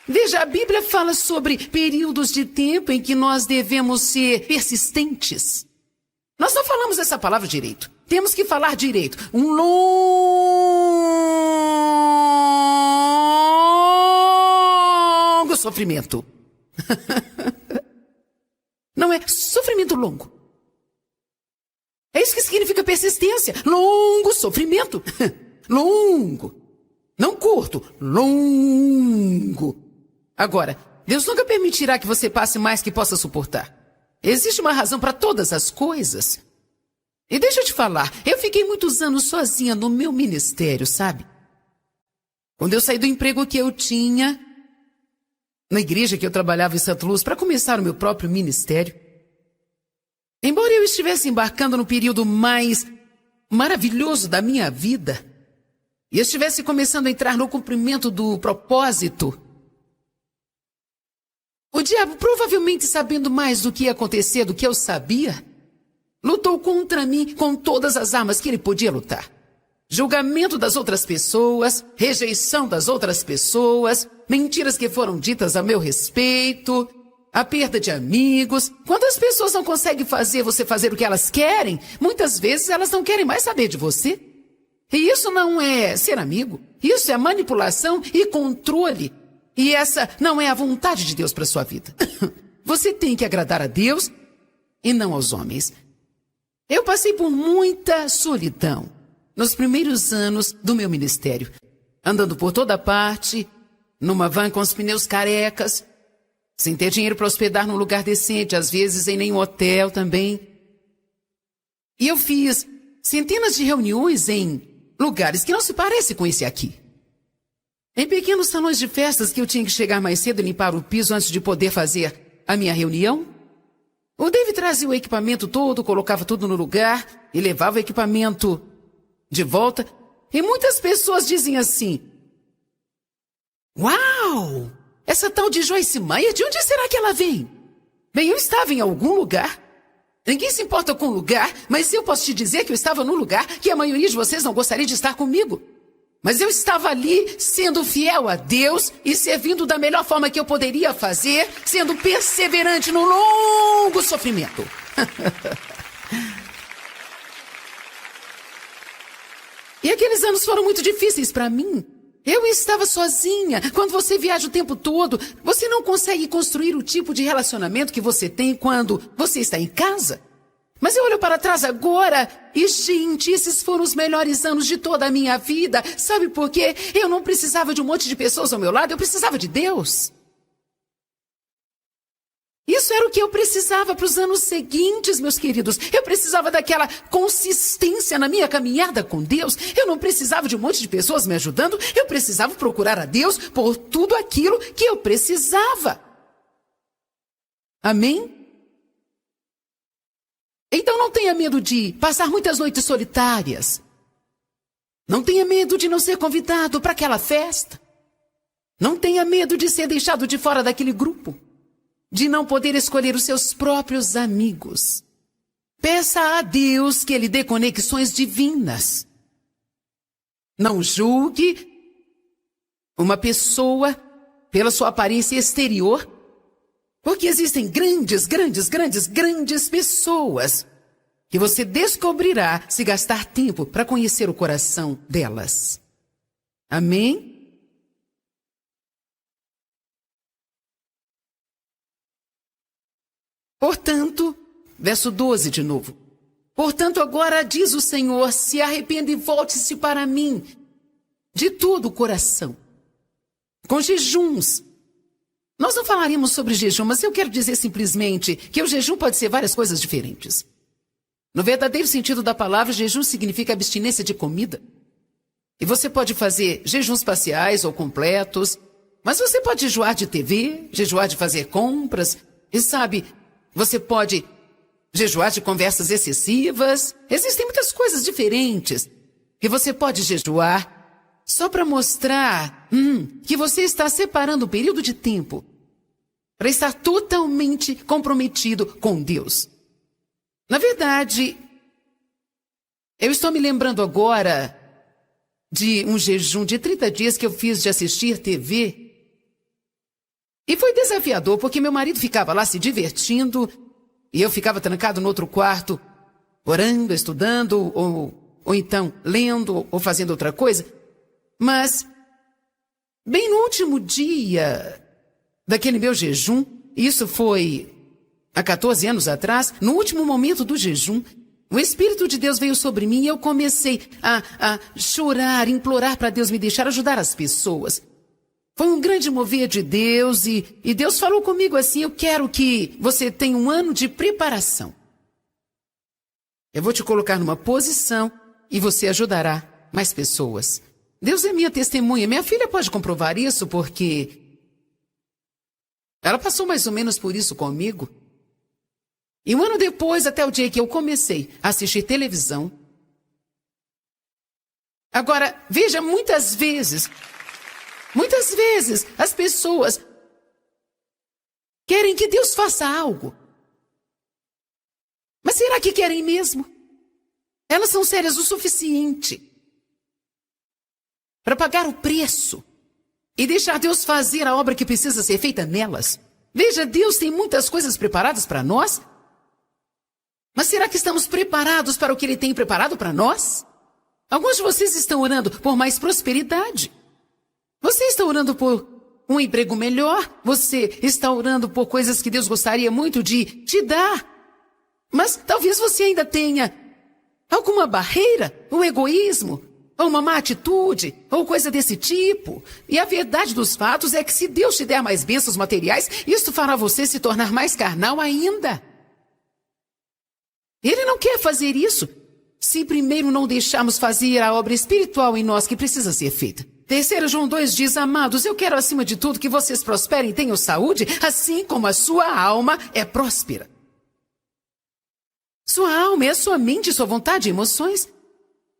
Veja, a Bíblia fala sobre períodos de tempo em que nós devemos ser persistentes. Nós não falamos essa palavra direito. Temos que falar direito. Um longo sofrimento. Não é sofrimento longo. É isso que significa persistência. Longo sofrimento. Longo. Não curto. Longo. Agora, Deus nunca permitirá que você passe mais que possa suportar. Existe uma razão para todas as coisas. E deixa eu te falar, eu fiquei muitos anos sozinha no meu ministério, sabe? Quando eu saí do emprego que eu tinha, na igreja que eu trabalhava em Santa Luz, para começar o meu próprio ministério, embora eu estivesse embarcando no período mais maravilhoso da minha vida, e eu estivesse começando a entrar no cumprimento do propósito, o diabo, provavelmente sabendo mais do que ia acontecer do que eu sabia, lutou contra mim com todas as armas que ele podia lutar. Julgamento das outras pessoas, rejeição das outras pessoas, mentiras que foram ditas a meu respeito, a perda de amigos. Quando as pessoas não conseguem fazer você fazer o que elas querem, muitas vezes elas não querem mais saber de você. E isso não é ser amigo, isso é manipulação e controle. E essa não é a vontade de Deus para a sua vida. Você tem que agradar a Deus e não aos homens. Eu passei por muita solidão nos primeiros anos do meu ministério. Andando por toda parte, numa van com os pneus carecas, sem ter dinheiro para hospedar num lugar decente, às vezes em nenhum hotel também. E eu fiz centenas de reuniões em lugares que não se parecem com esse aqui. Em pequenos salões de festas que eu tinha que chegar mais cedo e limpar o piso antes de poder fazer a minha reunião. O David trazia o equipamento todo, colocava tudo no lugar e levava o equipamento de volta. E muitas pessoas dizem assim: "Uau! Essa tal de Joyce Meyer, de onde será que ela vem?" Bem, eu estava em algum lugar. Ninguém se importa com o lugar, mas eu posso te dizer que eu estava num lugar que a maioria de vocês não gostaria de estar comigo. Mas eu estava ali, sendo fiel a Deus e servindo da melhor forma que eu poderia fazer, sendo perseverante no longo sofrimento. E aqueles anos foram muito difíceis para mim. Eu estava sozinha. Quando você viaja o tempo todo, você não consegue construir o tipo de relacionamento que você tem quando você está em casa. Mas eu olho para trás agora e, gente, esses foram os melhores anos de toda a minha vida. Sabe por quê? Eu não precisava de um monte de pessoas ao meu lado, eu precisava de Deus. Isso era o que eu precisava para os anos seguintes, meus queridos. Eu precisava daquela consistência na minha caminhada com Deus. Eu não precisava de um monte de pessoas me ajudando. Eu precisava procurar a Deus por tudo aquilo que eu precisava. Amém? Então não tenha medo de passar muitas noites solitárias. Não tenha medo de não ser convidado para aquela festa. Não tenha medo de ser deixado de fora daquele grupo. de não poder escolher os seus próprios amigos. Peça a Deus que Ele dê conexões divinas. Não julgue uma pessoa pela sua aparência exterior, porque existem grandes pessoas que você descobrirá se gastar tempo para conhecer o coração delas. Amém? Portanto, verso 12 de novo. Portanto, agora diz o Senhor, se arrependa e volte-se para mim de todo o coração, com jejuns. Nós não falaremos sobre jejum, mas eu quero dizer simplesmente que o jejum pode ser várias coisas diferentes. No verdadeiro sentido da palavra, jejum significa abstinência de comida. E você pode fazer jejuns parciais ou completos, mas você pode jejuar de TV, jejuar de fazer compras, e sabe, você pode jejuar de conversas excessivas. Existem muitas coisas diferentes que você pode jejuar só para mostrar que você está separando um período de tempo para estar totalmente comprometido com Deus. Na verdade, eu estou me lembrando agora de um jejum de 30 dias que eu fiz de assistir TV. E foi desafiador, porque meu marido ficava lá se divertindo e eu ficava trancado no outro quarto, orando, estudando, ou então lendo, ou fazendo outra coisa. Mas, bem no último dia daquele meu jejum, isso foi há 14 anos atrás, no último momento do jejum, o Espírito de Deus veio sobre mim e eu comecei a chorar, implorar para Deus me deixar ajudar as pessoas. Foi um grande mover de Deus e Deus falou comigo assim, eu quero que você tenha um ano de preparação. Eu vou te colocar numa posição e você ajudará mais pessoas. Deus é minha testemunha. Minha filha pode comprovar isso porque ela passou mais ou menos por isso comigo. E um ano depois, até o dia que eu comecei a assistir televisão. Agora, veja, muitas vezes, as pessoas querem que Deus faça algo. Mas será que querem mesmo? Elas são sérias o suficiente para pagar o preço e deixar Deus fazer a obra que precisa ser feita nelas. Veja, Deus tem muitas coisas preparadas para nós. Mas será que estamos preparados para o que Ele tem preparado para nós? Alguns de vocês estão orando por mais prosperidade. Você está orando por um emprego melhor. Você está orando por coisas que Deus gostaria muito de te dar. Mas talvez você ainda tenha alguma barreira, um egoísmo, ou uma má atitude, ou coisa desse tipo. E a verdade dos fatos é que se Deus te der mais bênçãos materiais, isso fará você se tornar mais carnal ainda. Ele não quer fazer isso se primeiro não deixarmos fazer a obra espiritual em nós que precisa ser feita. 3 João 2 diz, amados, eu quero acima de tudo que vocês prosperem e tenham saúde, assim como a sua alma é próspera. Sua alma é a sua mente, sua vontade e emoções.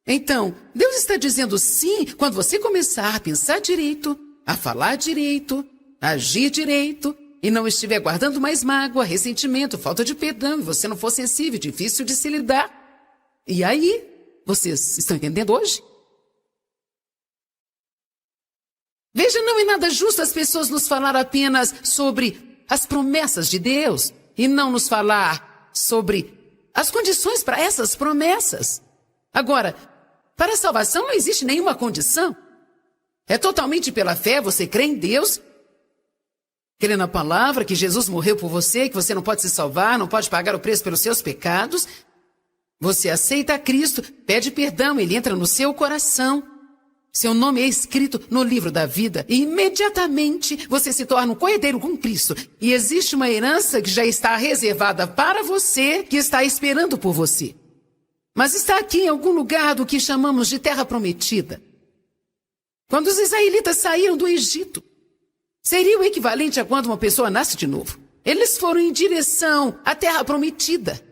Então, Deus está dizendo sim quando você começar a pensar direito, a falar direito, a agir direito, e não estiver guardando mais mágoa, ressentimento, falta de perdão, e você não for sensível, difícil de se lidar. E aí, vocês estão entendendo hoje? Veja, não é nada justo as pessoas nos falar apenas sobre as promessas de Deus e não nos falar sobre as condições para essas promessas. Agora, para a salvação não existe nenhuma condição. É totalmente pela fé, você crê em Deus, crê na palavra, que Jesus morreu por você, que você não pode se salvar, não pode pagar o preço pelos seus pecados. Você aceita a Cristo, pede perdão, Ele entra no seu coração. Seu nome é escrito no livro da vida e imediatamente você se torna um coerdeiro com Cristo. E existe uma herança que já está reservada para você, que está esperando por você. Mas está aqui em algum lugar do que chamamos de terra prometida. Quando os israelitas saíram do Egito, seria o equivalente a quando uma pessoa nasce de novo. Eles foram em direção à terra prometida,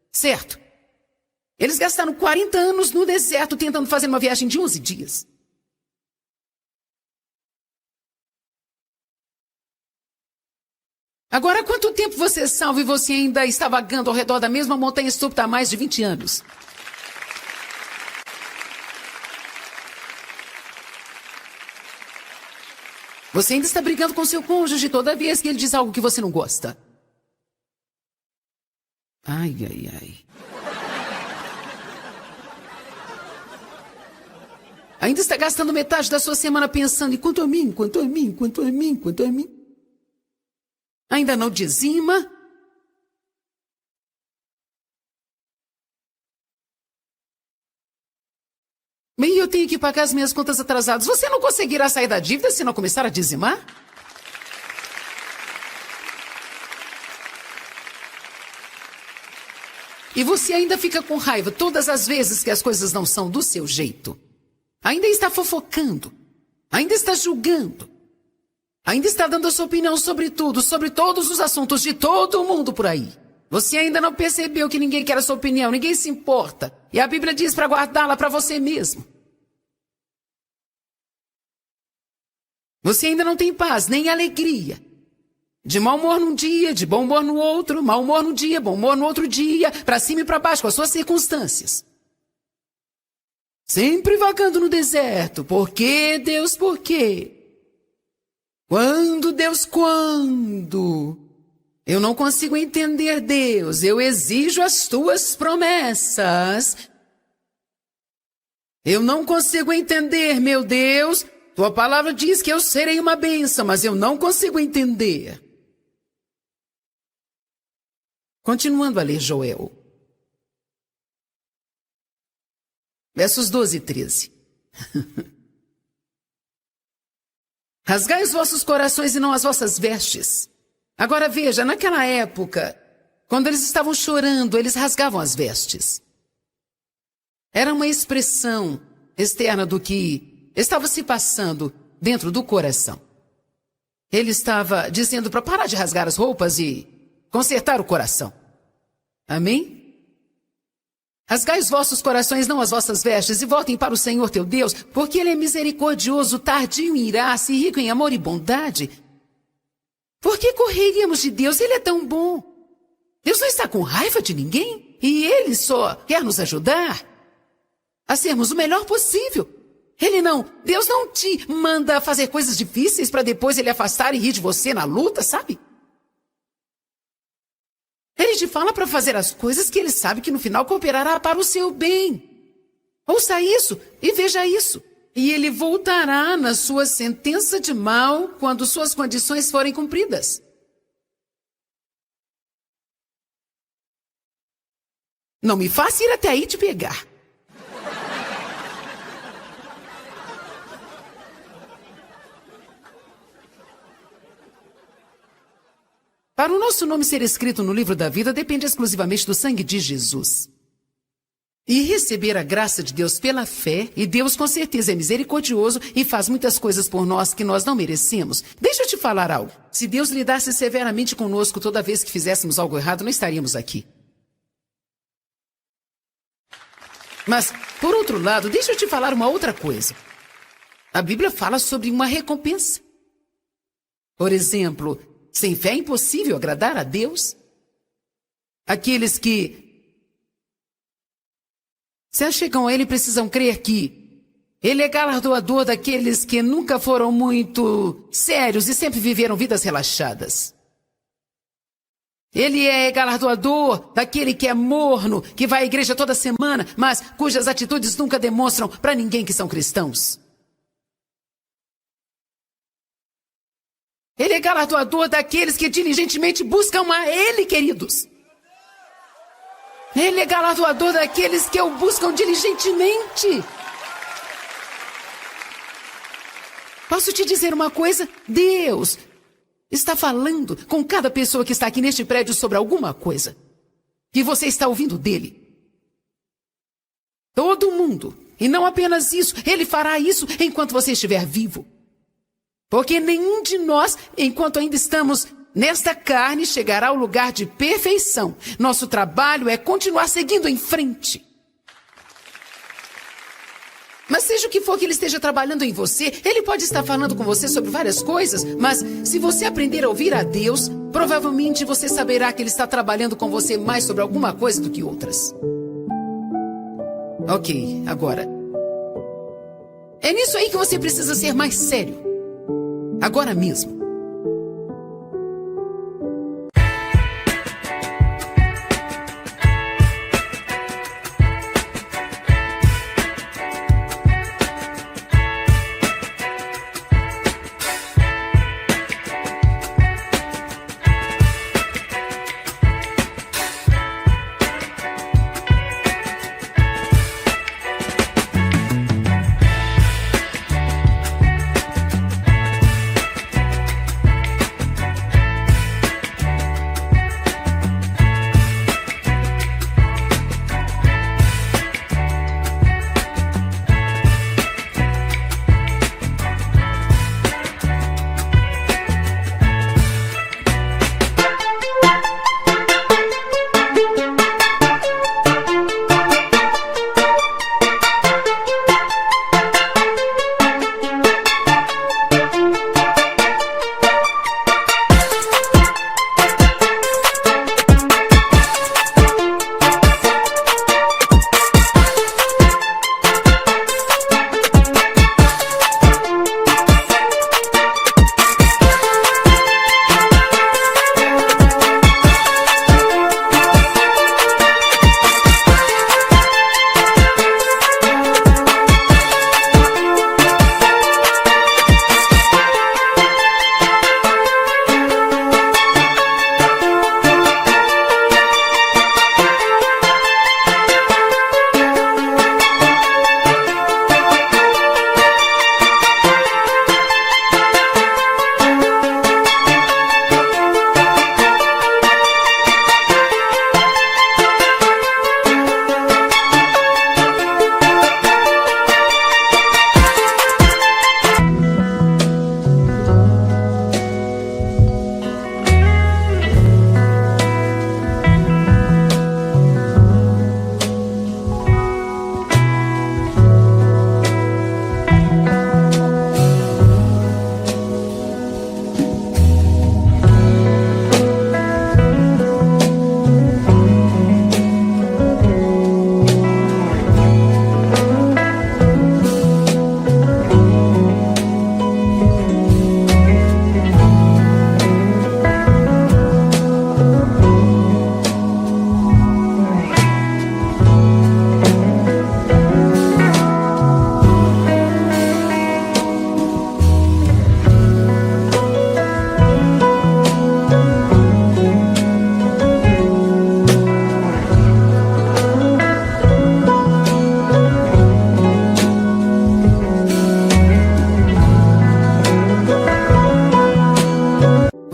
certo? Eles gastaram 40 anos no deserto tentando fazer uma viagem de 11 dias. Agora, há quanto tempo você é salvo e você ainda está vagando ao redor da mesma montanha estúpida há mais de 20 anos? Você ainda está brigando com seu cônjuge toda vez que ele diz algo que você não gosta. Ai, ai, ai. Ainda está gastando metade da sua semana pensando em quanto a mim, quanto a mim, quanto a mim, quanto a mim. Ainda não dizima? Bem, eu tenho que pagar as minhas contas atrasadas. Você não conseguirá sair da dívida se não começar a dizimar? E você ainda fica com raiva todas as vezes que as coisas não são do seu jeito. Ainda está fofocando. Ainda está julgando. Ainda está dando a sua opinião sobre tudo, sobre todos os assuntos de todo mundo por aí. Você ainda não percebeu que ninguém quer a sua opinião, ninguém se importa. E a Bíblia diz para guardá-la para você mesmo. Você ainda não tem paz, nem alegria. De mau humor num dia, de bom humor no outro, mau humor num dia, bom humor no outro dia, para cima e para baixo com as suas circunstâncias. Sempre vagando no deserto. Por quê, Deus, por quê? Quando, Deus, quando? Eu não consigo entender, Deus. Eu exijo as tuas promessas. Eu não consigo entender, meu Deus. Tua palavra diz que eu serei uma bênção, mas eu não consigo entender. Continuando a ler Joel. Versos 12 e 13. Rasgai os vossos corações e não as vossas vestes. Agora veja, naquela época, quando eles estavam chorando, eles rasgavam as vestes. Era uma expressão externa do que estava se passando dentro do coração. Ele estava dizendo para parar de rasgar as roupas e consertar o coração. Amém? Rasgai os vossos corações, não as vossas vestes, e voltem para o Senhor teu Deus, porque Ele é misericordioso, tardio em irar-se e rico em amor e bondade. Por que correríamos de Deus? Ele é tão bom. Deus não está com raiva de ninguém, e Ele só quer nos ajudar a sermos o melhor possível. Deus não te manda fazer coisas difíceis para depois Ele afastar e rir de você na luta, sabe? Ele te fala para fazer as coisas que Ele sabe que no final cooperará para o seu bem. Ouça isso e veja isso. E Ele voltará na sua sentença de mal quando suas condições forem cumpridas. Não me faça ir até aí te pegar. Para o nosso nome ser escrito no livro da vida, depende exclusivamente do sangue de Jesus. E receber a graça de Deus pela fé, e Deus com certeza é misericordioso e faz muitas coisas por nós que nós não merecemos. Deixa eu te falar algo. Se Deus lidasse severamente conosco toda vez que fizéssemos algo errado, não estaríamos aqui. Mas, por outro lado, deixa eu te falar uma outra coisa. A Bíblia fala sobre uma recompensa. Por exemplo, sem fé é impossível agradar a Deus. Aqueles que se achegam a Ele precisam crer que Ele é galardoador daqueles que nunca foram muito sérios e sempre viveram vidas relaxadas. Ele é galardoador daquele que é morno, que vai à igreja toda semana, mas cujas atitudes nunca demonstram para ninguém que são cristãos. Ele é galardoador daqueles que diligentemente buscam a Ele, queridos. Ele é galardoador daqueles que o buscam diligentemente. Posso te dizer uma coisa? Deus está falando com cada pessoa que está aqui neste prédio sobre alguma coisa. E você está ouvindo dele. Todo mundo. E não apenas isso. Ele fará isso enquanto você estiver vivo. Porque nenhum de nós, enquanto ainda estamos nesta carne, chegará ao lugar de perfeição. Nosso trabalho é continuar seguindo em frente. Mas seja o que for que Ele esteja trabalhando em você, Ele pode estar falando com você sobre várias coisas, mas se você aprender a ouvir a Deus, provavelmente você saberá que ele está trabalhando com você mais sobre alguma coisa do que outras. Ok, agora. É nisso aí que você precisa ser mais sério. Agora mesmo.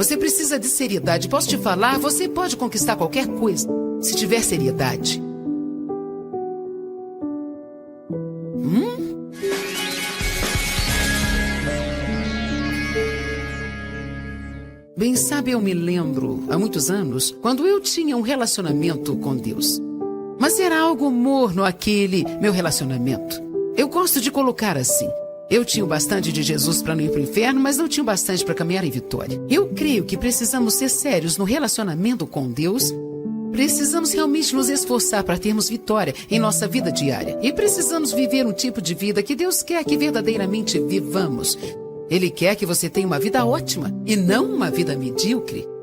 Você precisa de seriedade. Posso te falar? Você pode conquistar qualquer coisa se tiver seriedade. Bem, sabe, eu me lembro, há muitos anos, quando eu tinha um relacionamento com Deus. Mas era algo morno aquele meu relacionamento. Eu gosto de colocar assim. Eu tinha o bastante de Jesus para não ir para o inferno, mas não tinha o bastante para caminhar em vitória. Eu creio que precisamos ser sérios no relacionamento com Deus. Precisamos realmente nos esforçar para termos vitória em nossa vida diária. E precisamos viver um tipo de vida que Deus quer que verdadeiramente vivamos. Ele quer que você tenha uma vida ótima e não uma vida medíocre.